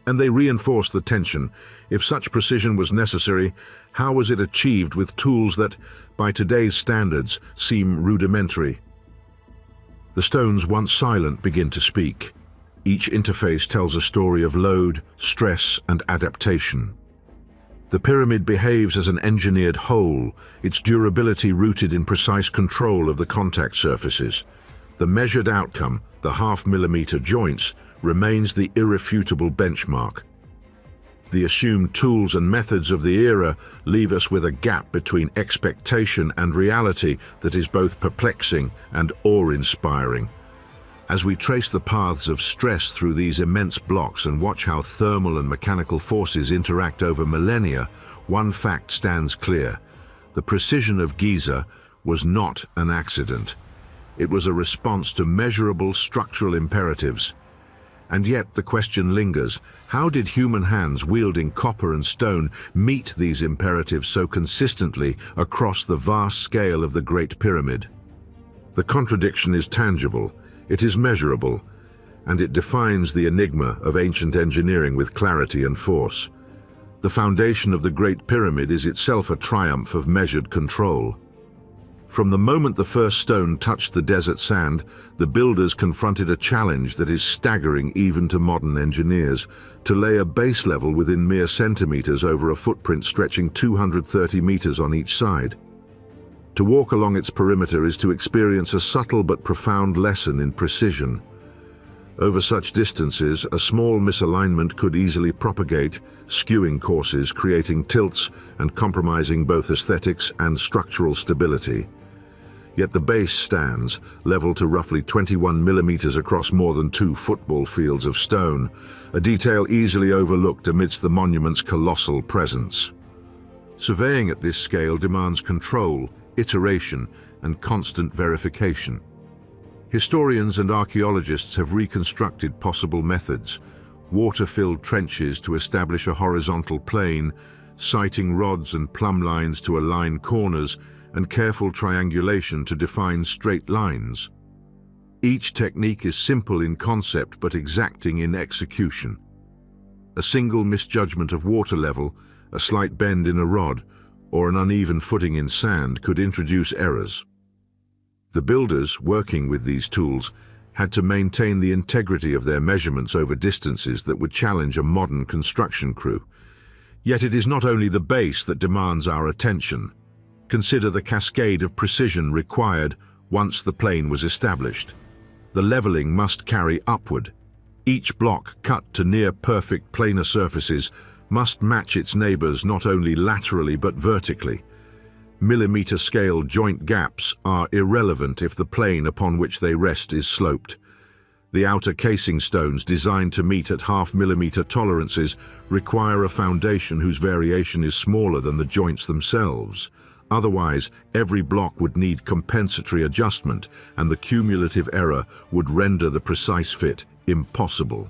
And they reinforce the tension. If such precision was necessary, how was it achieved with tools that, by today's standards, seem rudimentary? The stones, once silent, begin to speak. Each interface tells a story of load, stress, and adaptation. The pyramid behaves as an engineered whole, its durability rooted in precise control of the contact surfaces. The measured outcome, the half-millimeter joints, remains the irrefutable benchmark. The assumed tools and methods of the era leave us with a gap between expectation and reality that is both perplexing and awe-inspiring. As we trace the paths of stress through these immense blocks and watch how thermal and mechanical forces interact over millennia, one fact stands clear. The precision of Giza was not an accident. It was a response to measurable structural imperatives. And yet the question lingers, how did human hands wielding copper and stone meet these imperatives so consistently across the vast scale of the Great Pyramid? The contradiction is tangible, it is measurable, and it defines the enigma of ancient engineering with clarity and force. The foundation of the Great Pyramid is itself a triumph of measured control. From the moment the first stone touched the desert sand, the builders confronted a challenge that is staggering even to modern engineers: to lay a base level within mere centimeters over a footprint stretching 230 meters on each side. To walk along its perimeter is to experience a subtle but profound lesson in precision. Over such distances, a small misalignment could easily propagate, skewing courses, creating tilts and compromising both aesthetics and structural stability. Yet the base stands, level to roughly 21 millimeters across more than 2 football fields of stone, a detail easily overlooked amidst the monument's colossal presence. Surveying at this scale demands control, iteration, and constant verification. Historians and archaeologists have reconstructed possible methods: water-filled trenches to establish a horizontal plane, sighting rods and plumb lines to align corners, and careful triangulation to define straight lines. Each technique is simple in concept but exacting in execution. A single misjudgment of water level, a slight bend in a rod, or an uneven footing in sand could introduce errors. The builders, working with these tools, had to maintain the integrity of their measurements over distances that would challenge a modern construction crew. Yet it is not only the base that demands our attention. Consider the cascade of precision required once the plane was established. The leveling must carry upward. Each block cut to near-perfect planar surfaces must match its neighbors not only laterally but vertically. Millimeter-scale joint gaps are irrelevant if the plane upon which they rest is sloped. The outer casing stones, designed to meet at half-millimeter tolerances, require a foundation whose variation is smaller than the joints themselves. Otherwise, every block would need compensatory adjustment, and the cumulative error would render the precise fit impossible.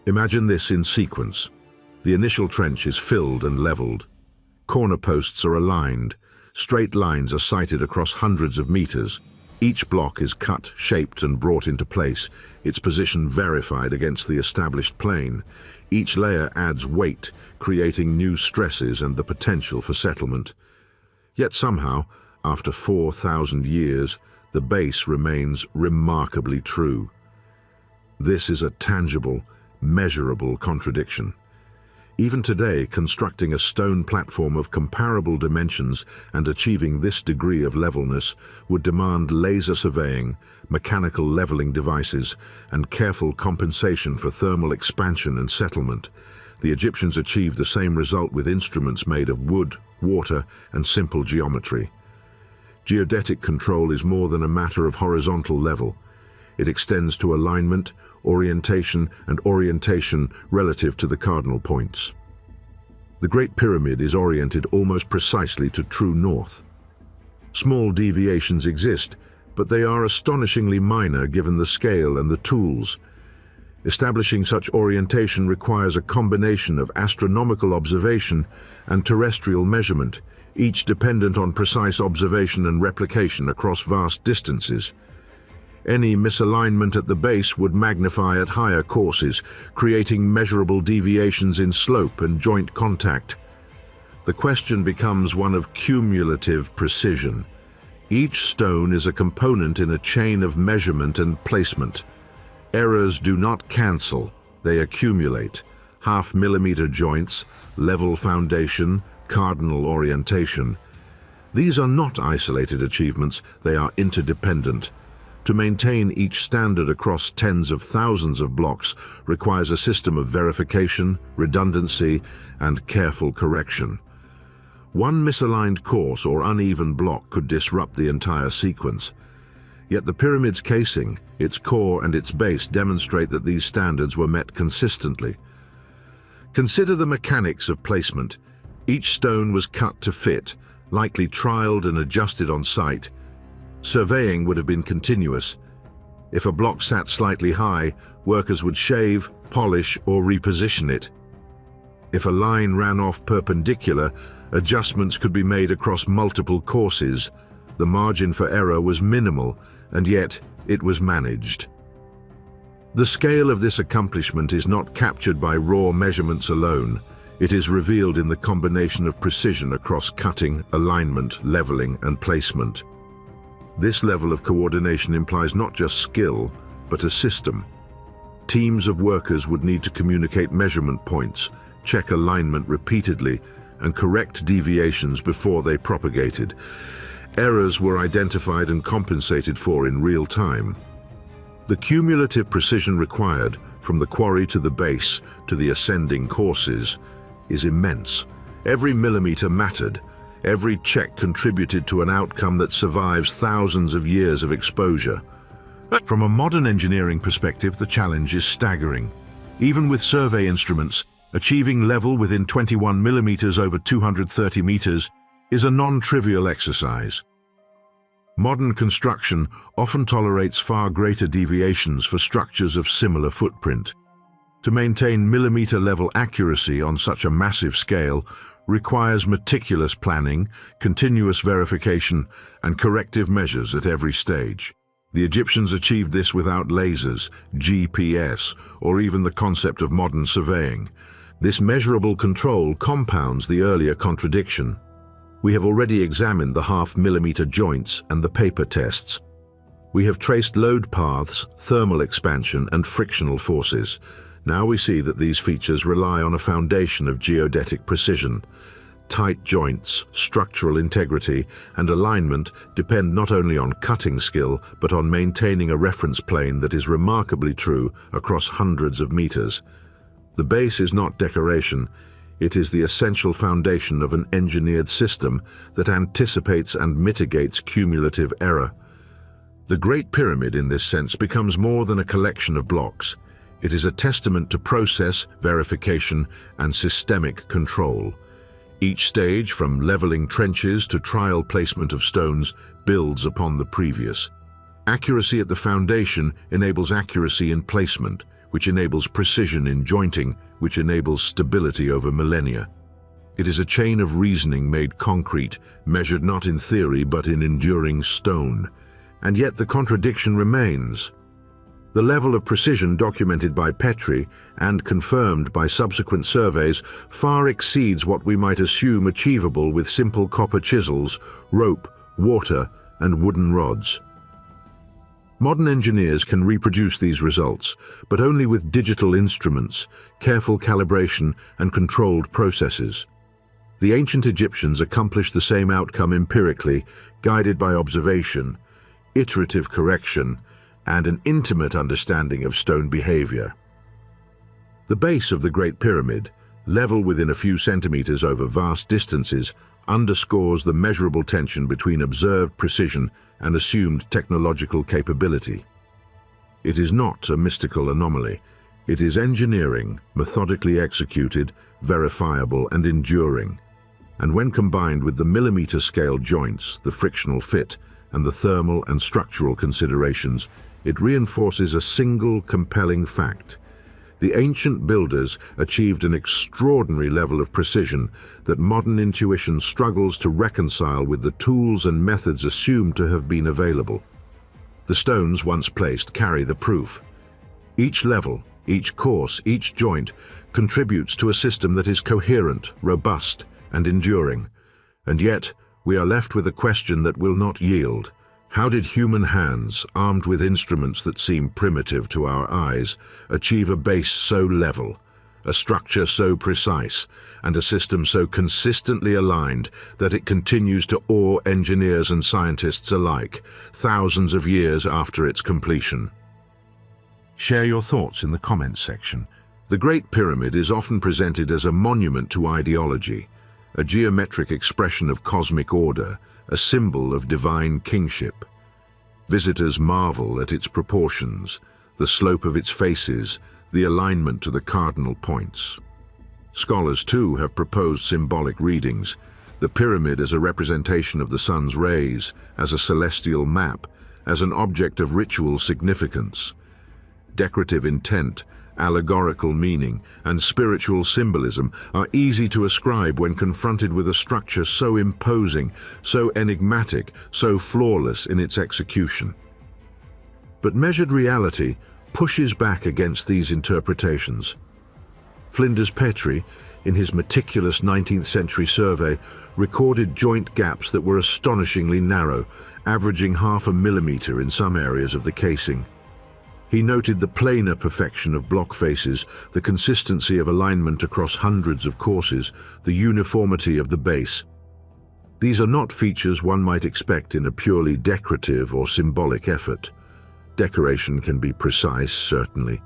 Imagine this in sequence. The initial trench is filled and leveled. Corner posts are aligned. Straight lines are sighted across hundreds of meters. Each block is cut, shaped, and brought into place, its position verified against the established plane. Each layer adds weight, creating new stresses and the potential for settlement. Yet somehow, after 4,000 years, the base remains remarkably true. This is a tangible, measurable contradiction. Even today, constructing a stone platform of comparable dimensions and achieving this degree of levelness would demand laser surveying, mechanical leveling devices, and careful compensation for thermal expansion and settlement. The Egyptians achieved the same result with instruments made of wood, water, and simple geometry. Geodetic control is more than a matter of horizontal level. It extends to alignment, orientation, and orientation relative to the cardinal points. The Great Pyramid is oriented almost precisely to true north. Small deviations exist, but they are astonishingly minor given the scale and the tools. Establishing such orientation requires a combination of astronomical observation and terrestrial measurement, each dependent on precise observation and replication across vast distances. Any misalignment at the base would magnify at higher courses, creating measurable deviations in slope and joint contact. The question becomes one of cumulative precision. Each stone is a component in a chain of measurement and placement. Errors do not cancel, they accumulate. Half-millimeter joints, level foundation, cardinal orientation. These are not isolated achievements, they are interdependent. To maintain each standard across tens of thousands of blocks requires a system of verification, redundancy, and careful correction. One misaligned course or uneven block could disrupt the entire sequence. Yet the pyramid's casing, its core and its base demonstrate that these standards were met consistently. Consider the mechanics of placement. Each stone was cut to fit, likely trialed and adjusted on site. Surveying would have been continuous, If a block sat slightly high, workers would shave, polish, or reposition it. If a line ran off perpendicular, adjustments could be made across multiple courses. The margin for error was minimal, and yet it was managed. The scale of this accomplishment is not captured by raw measurements alone. It is revealed in the combination of precision across cutting, alignment, leveling, and placement. This level of coordination implies not just skill, but a system. Teams of workers would need to communicate measurement points, check alignment repeatedly, and correct deviations before they propagated. Errors were identified and compensated for in real time. The cumulative precision required, from the quarry to the base to the ascending courses, is immense. Every millimeter mattered. Every check contributed to an outcome that survives thousands of years of exposure. From a modern engineering perspective, the challenge is staggering. Even with survey instruments, achieving level within 21 millimeters over 230 meters is a non-trivial exercise. Modern construction often tolerates far greater deviations for structures of similar footprint. To maintain millimeter-level accuracy on such a massive scale requires meticulous planning, continuous verification, and corrective measures at every stage. The Egyptians achieved this without lasers, GPS, or even the concept of modern surveying. This measurable control compounds the earlier contradiction. We have already examined the half-millimeter joints and the paper tests. We have traced load paths, thermal expansion, and frictional forces. Now we see that these features rely on a foundation of geodetic precision. Tight joints, structural integrity, and alignment depend not only on cutting skill, but on maintaining a reference plane that is remarkably true across hundreds of meters. The base is not decoration. It is the essential foundation of an engineered system that anticipates and mitigates cumulative error. The Great Pyramid, in this sense, becomes more than a collection of blocks. It is a testament to process, verification, and systemic control. Each stage, from leveling trenches to trial placement of stones, builds upon the previous. Accuracy at the foundation enables accuracy in placement, which enables precision in jointing, which enables stability over millennia. It is a chain of reasoning made concrete, measured not in theory but in enduring stone. And yet the contradiction remains. The level of precision documented by Petrie and confirmed by subsequent surveys far exceeds what we might assume achievable with simple copper chisels, rope, water, and wooden rods. Modern engineers can reproduce these results, but only with digital instruments, careful calibration, and controlled processes. The ancient Egyptians accomplished the same outcome empirically, guided by observation, iterative correction, and an intimate understanding of stone behavior. The base of the Great Pyramid, level within a few centimeters over vast distances, underscores the measurable tension between observed precision and assumed technological capability. It is not a mystical anomaly. It is engineering, methodically executed, verifiable, and enduring. And when combined with the millimeter-scale joints, the frictional fit, and the thermal and structural considerations, it reinforces a single compelling fact. The ancient builders achieved an extraordinary level of precision that modern intuition struggles to reconcile with the tools and methods assumed to have been available. The stones once placed carry the proof. Each level, each course, each joint contributes to a system that is coherent, robust, and enduring. And yet, we are left with a question that will not yield. How did human hands, armed with instruments that seem primitive to our eyes, achieve a base so level, a structure so precise, and a system so consistently aligned that it continues to awe engineers and scientists alike, thousands of years after its completion? Share your thoughts in the comments section. The Great Pyramid is often presented as a monument to ideology, a geometric expression of cosmic order, a symbol of divine kingship. Visitors marvel at its proportions, the slope of its faces, the alignment to the cardinal points. Scholars, too, have proposed symbolic readings, the pyramid as a representation of the sun's rays, as a celestial map, as an object of ritual significance. Decorative intent, allegorical meaning, and spiritual symbolism are easy to ascribe when confronted with a structure so imposing, so enigmatic, so flawless in its execution. But measured reality pushes back against these interpretations. Flinders Petrie, in his meticulous 19th century survey, recorded joint gaps that were astonishingly narrow, averaging 0.5 millimeter in some areas of the casing. He noted the planar perfection of block faces, the consistency of alignment across hundreds of courses, the uniformity of the base. These are not features one might expect in a purely decorative or symbolic effort. Decoration can be precise, certainly,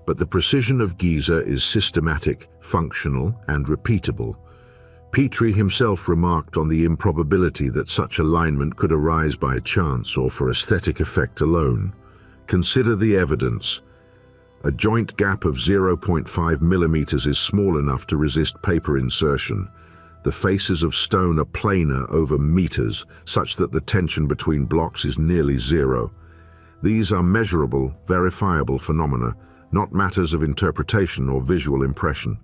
but the precision of Giza is systematic, functional, and repeatable. Petrie himself remarked on the improbability that such alignment could arise by chance or for aesthetic effect alone. Consider the evidence. A joint gap of 0.5 millimeters is small enough to resist paper insertion. The faces of stone are planar over meters, such that the tension between blocks is nearly zero. These are measurable, verifiable phenomena, not matters of interpretation or visual impression.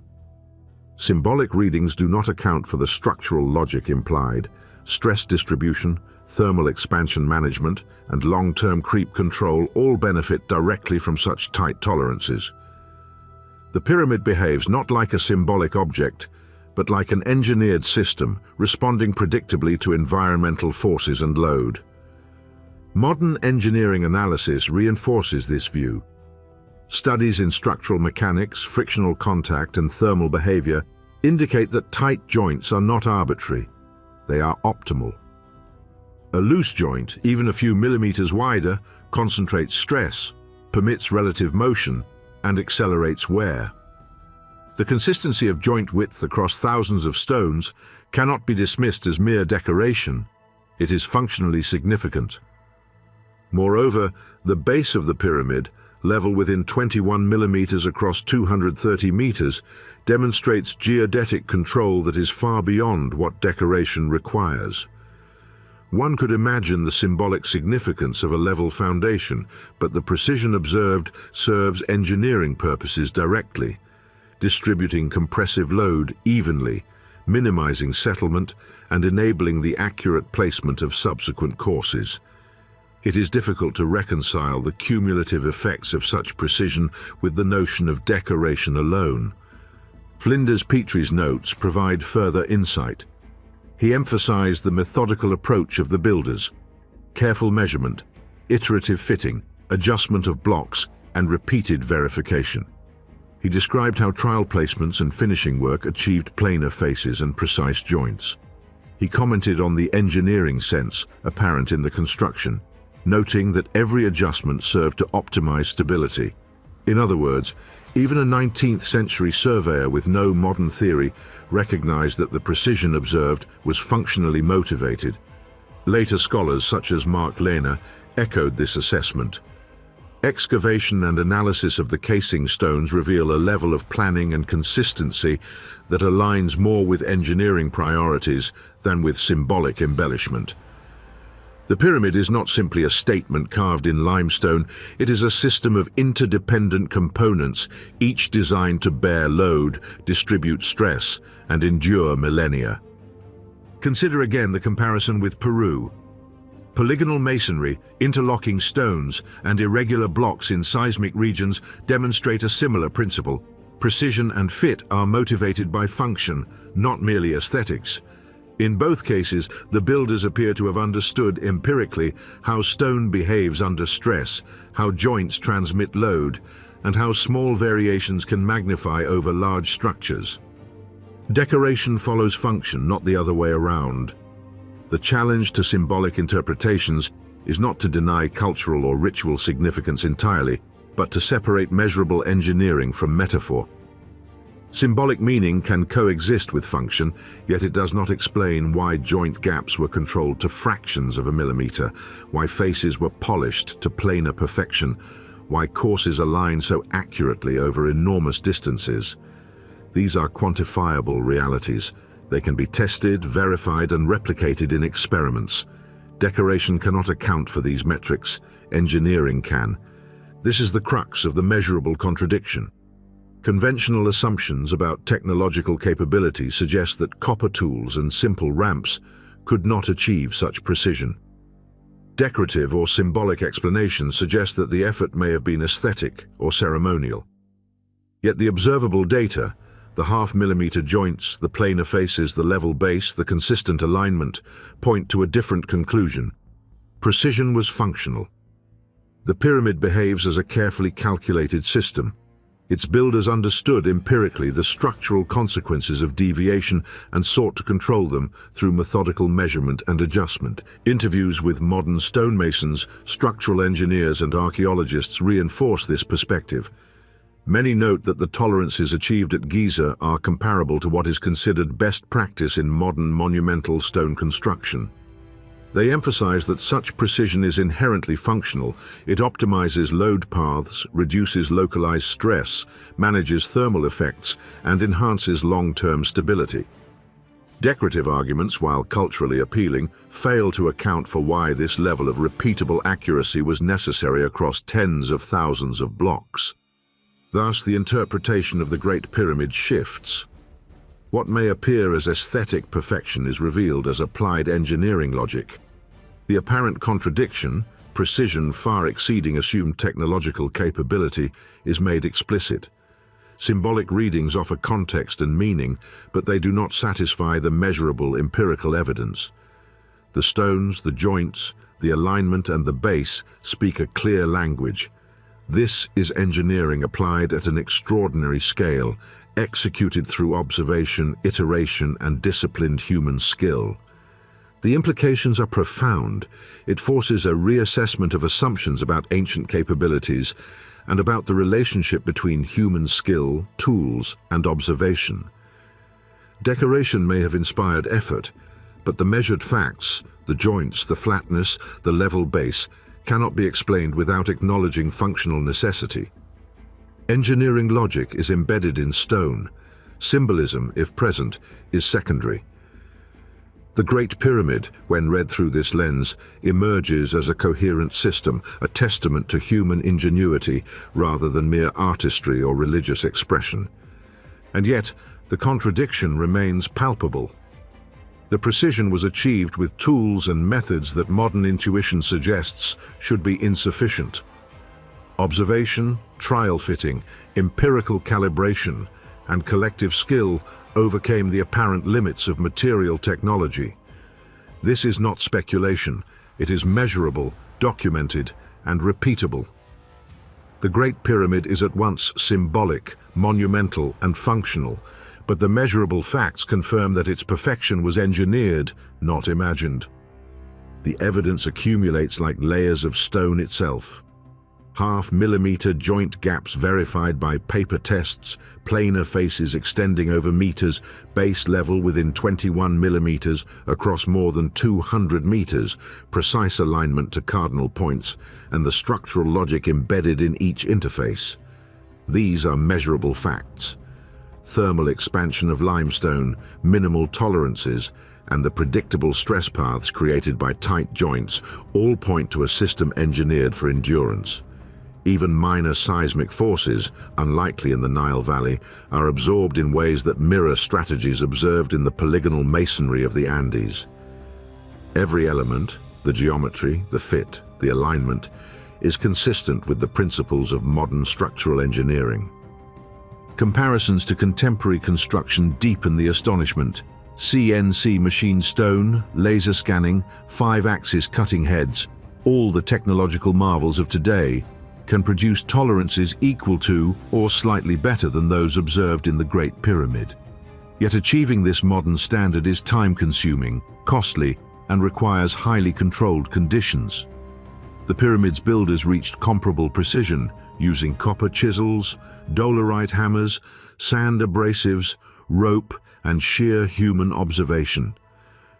Symbolic readings do not account for the structural logic implied. Stress distribution, thermal expansion management, and long-term creep control all benefit directly from such tight tolerances. The pyramid behaves not like a symbolic object, but like an engineered system responding predictably to environmental forces and load. Modern engineering analysis reinforces this view. Studies in structural mechanics, frictional contact, and thermal behavior indicate that tight joints are not arbitrary. They are optimal. A loose joint, even a few millimeters wider, concentrates stress, permits relative motion, and accelerates wear. The consistency of joint width across thousands of stones cannot be dismissed as mere decoration. It is functionally significant. Moreover, the base of the pyramid, level within 21 millimeters across 230 meters, demonstrates geodetic control that is far beyond what decoration requires. One could imagine the symbolic significance of a level foundation, but the precision observed serves engineering purposes directly, distributing compressive load evenly, minimizing settlement, and enabling the accurate placement of subsequent courses. It is difficult to reconcile the cumulative effects of such precision with the notion of decoration alone. Flinders Petrie's notes provide further insight. He emphasized the methodical approach of the builders: careful measurement, iterative fitting, adjustment of blocks, and repeated verification. He described how trial placements and finishing work achieved planar faces and precise joints. He commented on the engineering sense apparent in the construction, noting that every adjustment served to optimize stability. In other words, even a 19th century surveyor with no modern theory recognized that the precision observed was functionally motivated. Later scholars such as Mark Lehner echoed this assessment. Excavation and analysis of the casing stones reveal a level of planning and consistency that aligns more with engineering priorities than with symbolic embellishment. The pyramid is not simply a statement carved in limestone, it is a system of interdependent components, each designed to bear load, distribute stress, and endure millennia. Consider again the comparison with Peru. Polygonal masonry, interlocking stones, and irregular blocks in seismic regions demonstrate a similar principle. Precision and fit are motivated by function, not merely aesthetics. In both cases, the builders appear to have understood empirically how stone behaves under stress, how joints transmit load, and how small variations can magnify over large structures. Decoration follows function, not the other way around. The challenge to symbolic interpretations is not to deny cultural or ritual significance entirely, but to separate measurable engineering from metaphor. Symbolic meaning can coexist with function, yet it does not explain why joint gaps were controlled to fractions of a millimeter, why faces were polished to planar perfection, why courses align so accurately over enormous distances. These are quantifiable realities. They can be tested, verified, and replicated in experiments. Decoration cannot account for these metrics, engineering can. This is the crux of the measurable contradiction. Conventional assumptions about technological capability suggest that copper tools and simple ramps could not achieve such precision. Decorative or symbolic explanations suggest that the effort may have been aesthetic or ceremonial. Yet the observable data, the half-millimeter joints, the planar faces, the level base, the consistent alignment, point to a different conclusion. Precision was functional. The pyramid behaves as a carefully calculated system. Its builders understood empirically the structural consequences of deviation and sought to control them through methodical measurement and adjustment. Interviews with modern stonemasons, structural engineers, and archaeologists reinforce this perspective. Many note that the tolerances achieved at Giza are comparable to what is considered best practice in modern monumental stone construction. They emphasize that such precision is inherently functional. It optimizes load paths, reduces localized stress, manages thermal effects, and enhances long-term stability. Decorative arguments, while culturally appealing, fail to account for why this level of repeatable accuracy was necessary across tens of thousands of blocks. Thus, the interpretation of the Great Pyramid shifts. What may appear as aesthetic perfection is revealed as applied engineering logic. The apparent contradiction, precision far exceeding assumed technological capability, is made explicit. Symbolic readings offer context and meaning, but they do not satisfy the measurable empirical evidence. The stones, the joints, the alignment, and the base speak a clear language. This is engineering applied at an extraordinary scale, executed through observation, iteration, and disciplined human skill. The implications are profound. It forces a reassessment of assumptions about ancient capabilities and about the relationship between human skill, tools, and observation. Decoration may have inspired effort, but the measured facts, the joints, the flatness, the level base, cannot be explained without acknowledging functional necessity. Engineering logic is embedded in stone. Symbolism, if present, is secondary. The Great Pyramid, when read through this lens, emerges as a coherent system, a testament to human ingenuity rather than mere artistry or religious expression. And yet, the contradiction remains palpable. The precision was achieved with tools and methods that modern intuition suggests should be insufficient. Observation, trial fitting, empirical calibration, and collective skill overcame the apparent limits of material technology. This is not speculation. It is measurable, documented, and repeatable. The Great Pyramid is at once symbolic, monumental, and functional, but the measurable facts confirm that its perfection was engineered, not imagined. The evidence accumulates like layers of stone itself. Half-millimeter joint gaps verified by paper tests, planar faces extending over meters, base level within 21 millimeters across more than 200 meters, precise alignment to cardinal points, and the structural logic embedded in each interface. These are measurable facts. Thermal expansion of limestone, minimal tolerances, and the predictable stress paths created by tight joints all point to a system engineered for endurance. Even minor seismic forces, unlikely in the Nile Valley, are absorbed in ways that mirror strategies observed in the polygonal masonry of the Andes. Every element, the geometry, the fit, the alignment, is consistent with the principles of modern structural engineering. Comparisons to contemporary construction deepen the astonishment. CNC machined stone, laser scanning, 5-axis cutting heads, all the technological marvels of today, can produce tolerances equal to or slightly better than those observed in the Great Pyramid. Yet achieving this modern standard is time-consuming, costly, and requires highly controlled conditions. The pyramid's builders reached comparable precision, using copper chisels, dolerite hammers, sand abrasives, rope, and sheer human observation.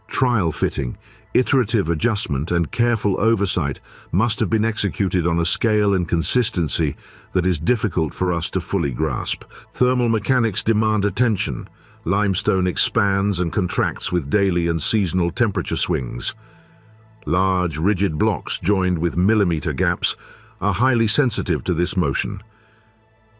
Trial fitting, iterative adjustment, and careful oversight must have been executed on a scale and consistency that is difficult for us to fully grasp. Thermal mechanics demand attention. Limestone expands and contracts with daily and seasonal temperature swings. Large, rigid blocks joined with millimeter gaps are highly sensitive to this motion.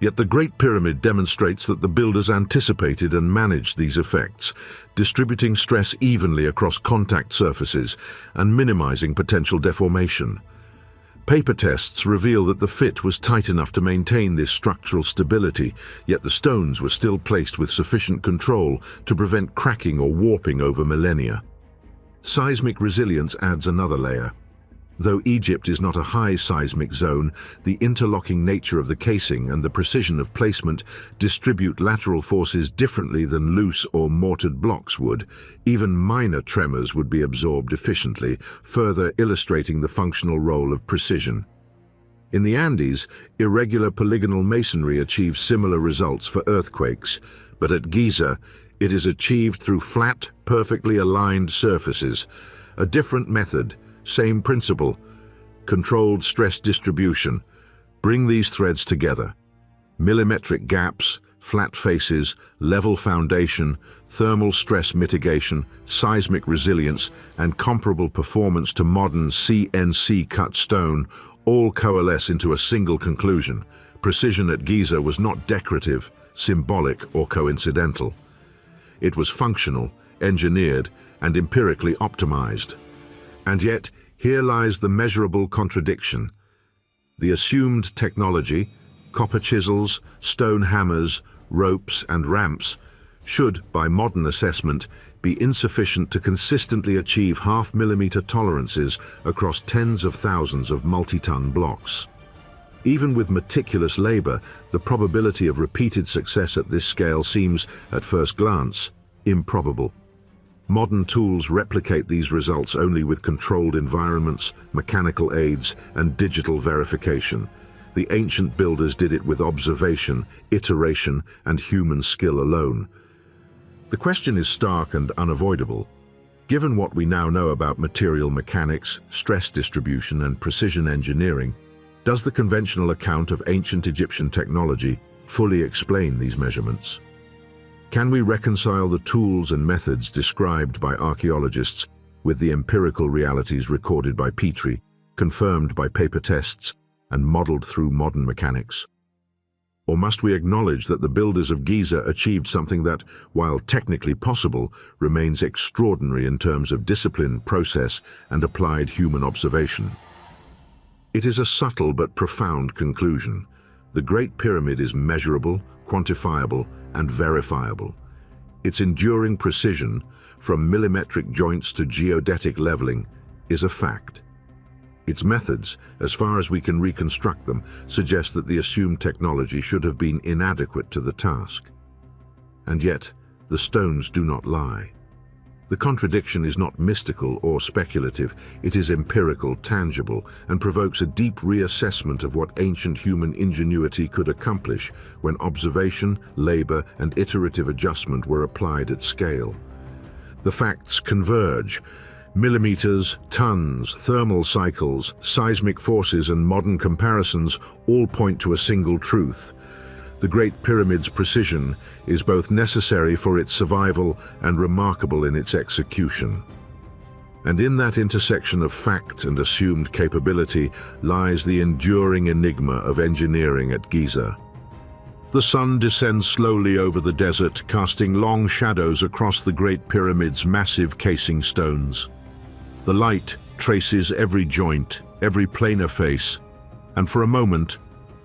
Yet the Great Pyramid demonstrates that the builders anticipated and managed these effects, distributing stress evenly across contact surfaces and minimizing potential deformation. Paper tests reveal that the fit was tight enough to maintain this structural stability, yet the stones were still placed with sufficient control to prevent cracking or warping over millennia. Seismic resilience adds another layer. Though Egypt is not a high seismic zone, the interlocking nature of the casing and the precision of placement distribute lateral forces differently than loose or mortared blocks would. Even minor tremors would be absorbed efficiently, further illustrating the functional role of precision. In the Andes, irregular polygonal masonry achieves similar results for earthquakes, but at Giza, it is achieved through flat, perfectly aligned surfaces. A different method, same principle, controlled stress distribution. Bring these threads together. Millimetric gaps, flat faces, level foundation, thermal stress mitigation, seismic resilience, and comparable performance to modern CNC cut stone all coalesce into a single conclusion. Precision at Giza was not decorative, symbolic, or coincidental. It was functional, engineered, and empirically optimized. And yet, here lies the measurable contradiction. The assumed technology, copper chisels, stone hammers, ropes, and ramps, should, by modern assessment, be insufficient to consistently achieve half-millimeter tolerances across tens of thousands of multi-ton blocks. Even with meticulous labor, the probability of repeated success at this scale seems, at first glance, improbable. Modern tools replicate these results only with controlled environments, mechanical aids, and digital verification. The ancient builders did it with observation, iteration, and human skill alone. The question is stark and unavoidable. Given what we now know about material mechanics, stress distribution, and precision engineering, does the conventional account of ancient Egyptian technology fully explain these measurements? Can we reconcile the tools and methods described by archaeologists with the empirical realities recorded by Petrie, confirmed by paper tests, and modeled through modern mechanics? Or must we acknowledge that the builders of Giza achieved something that, while technically possible, remains extraordinary in terms of discipline, process, and applied human observation? It is a subtle but profound conclusion. The Great Pyramid is measurable, quantifiable, and verifiable. Its enduring precision, from millimetric joints to geodetic leveling, is a fact. Its methods, as far as we can reconstruct them, suggest that the assumed technology should have been inadequate to the task. And yet, the stones do not lie. The contradiction is not mystical or speculative, it is empirical, tangible, and provokes a deep reassessment of what ancient human ingenuity could accomplish when observation, labor, and iterative adjustment were applied at scale. The facts converge. Millimeters, tons, thermal cycles, seismic forces, and modern comparisons all point to a single truth. The Great Pyramid's precision is both necessary for its survival and remarkable in its execution. And in that intersection of fact and assumed capability lies the enduring enigma of engineering at Giza. The sun descends slowly over the desert, casting long shadows across the Great Pyramid's massive casing stones. The light traces every joint, every planar face, and for a moment,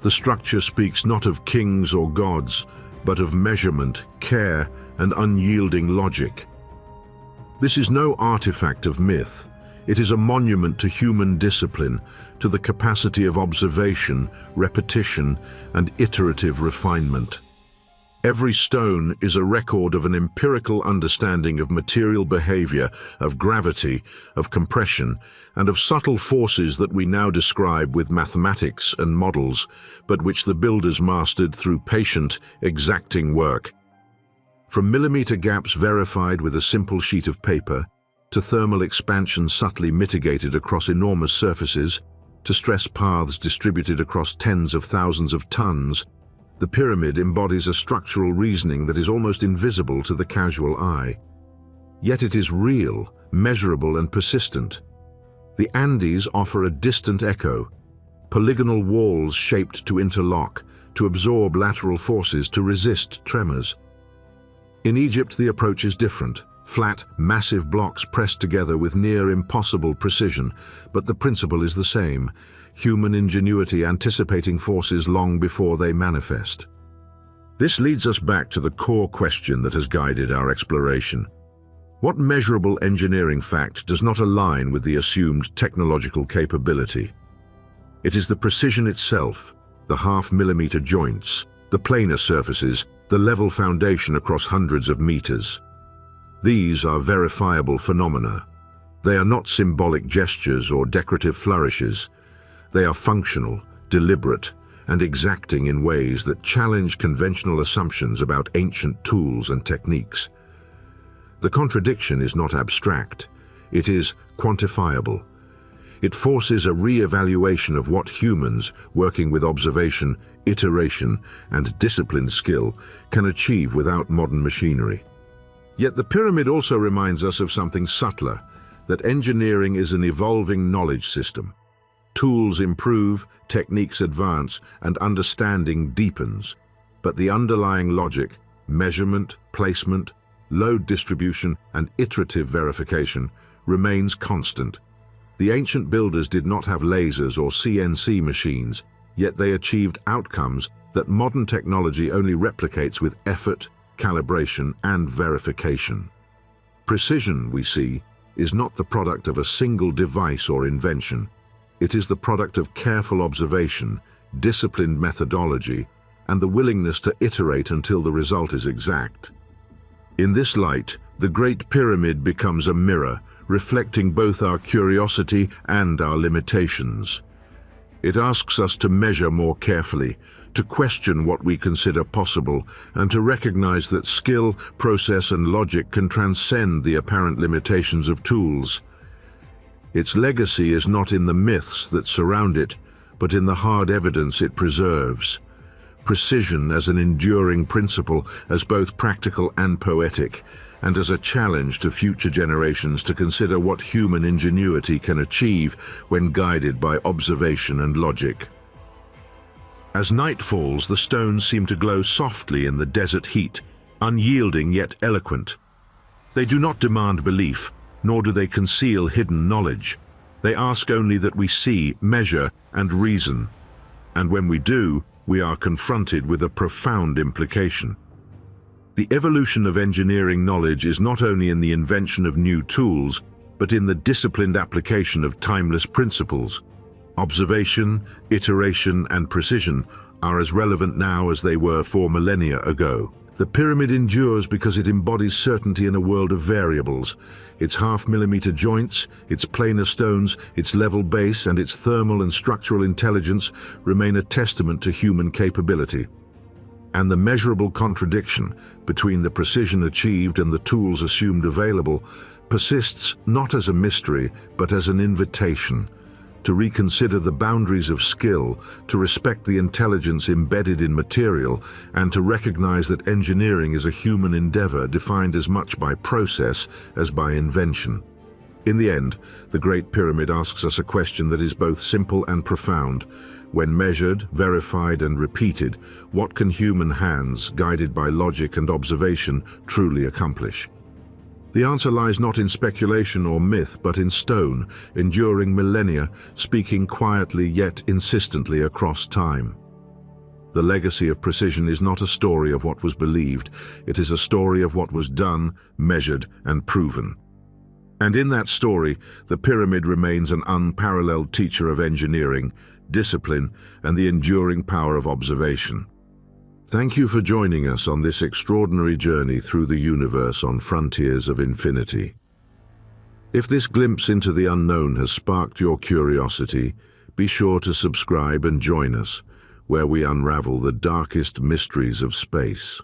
the structure speaks not of kings or gods, but of measurement, care, and unyielding logic. This is no artifact of myth. It is a monument to human discipline, to the capacity of observation, repetition, and iterative refinement. Every stone is a record of an empirical understanding of material behavior, of gravity, of compression, and of subtle forces that we now describe with mathematics and models, but which the builders mastered through patient, exacting work. From millimeter gaps verified with a simple sheet of paper, to thermal expansion subtly mitigated across enormous surfaces, to stress paths distributed across tens of thousands of tons, the pyramid embodies a structural reasoning that is almost invisible to the casual eye. Yet it is real, measurable, and persistent. The Andes offer a distant echo, polygonal walls shaped to interlock, to absorb lateral forces, to resist tremors. In Egypt, the approach is different. Flat, massive blocks pressed together with near impossible precision, but the principle is the same: human ingenuity anticipating forces long before they manifest. This leads us back to the core question that has guided our exploration. What measurable engineering fact does not align with the assumed technological capability? It is the precision itself, the half-millimeter joints, the planar surfaces, the level foundation across hundreds of meters. These are verifiable phenomena. They are not symbolic gestures or decorative flourishes. They are functional, deliberate, and exacting in ways that challenge conventional assumptions about ancient tools and techniques. The contradiction is not abstract. It is quantifiable. It forces a re-evaluation of what humans, working with observation, iteration, and disciplined skill, can achieve without modern machinery. Yet the pyramid also reminds us of something subtler, that engineering is an evolving knowledge system. Tools improve, techniques advance, and understanding deepens. But the underlying logic, measurement, placement, load distribution, and iterative verification remains constant. The ancient builders did not have lasers or CNC machines, yet they achieved outcomes that modern technology only replicates with effort, calibration, and verification. Precision, we see, is not the product of a single device or invention. It is the product of careful observation, disciplined methodology, and the willingness to iterate until the result is exact. In this light, the Great Pyramid becomes a mirror, reflecting both our curiosity and our limitations. It asks us to measure more carefully, to question what we consider possible, and to recognize that skill, process, and logic can transcend the apparent limitations of tools. Its legacy is not in the myths that surround it, but in the hard evidence it preserves. Precision as an enduring principle, as both practical and poetic, and as a challenge to future generations to consider what human ingenuity can achieve when guided by observation and logic. As night falls, the stones seem to glow softly in the desert heat, unyielding yet eloquent. They do not demand belief, nor do they conceal hidden knowledge. They ask only that we see, measure, and reason. And when we do, we are confronted with a profound implication. The evolution of engineering knowledge is not only in the invention of new tools, but in the disciplined application of timeless principles. Observation, iteration, and precision are as relevant now as they were 4 millennia ago. The pyramid endures because it embodies certainty in a world of variables. Its half-millimeter joints, its planar stones, its level base, and its thermal and structural intelligence remain a testament to human capability. And the measurable contradiction between the precision achieved and the tools assumed available persists not as a mystery, but as an invitation to reconsider the boundaries of skill, to respect the intelligence embedded in material, and to recognize that engineering is a human endeavor defined as much by process as by invention. In the end, the Great Pyramid asks us a question that is both simple and profound. When measured, verified, and repeated, what can human hands, guided by logic and observation, truly accomplish? The answer lies not in speculation or myth, but in stone, enduring millennia, speaking quietly yet insistently across time. The legacy of precision is not a story of what was believed, it is a story of what was done, measured, and proven. And in that story, the pyramid remains an unparalleled teacher of engineering, discipline, and the enduring power of observation. Thank you for joining us on this extraordinary journey through the universe on frontiers of infinity. If this glimpse into the unknown has sparked your curiosity, be sure to subscribe and join us, where we unravel the darkest mysteries of space.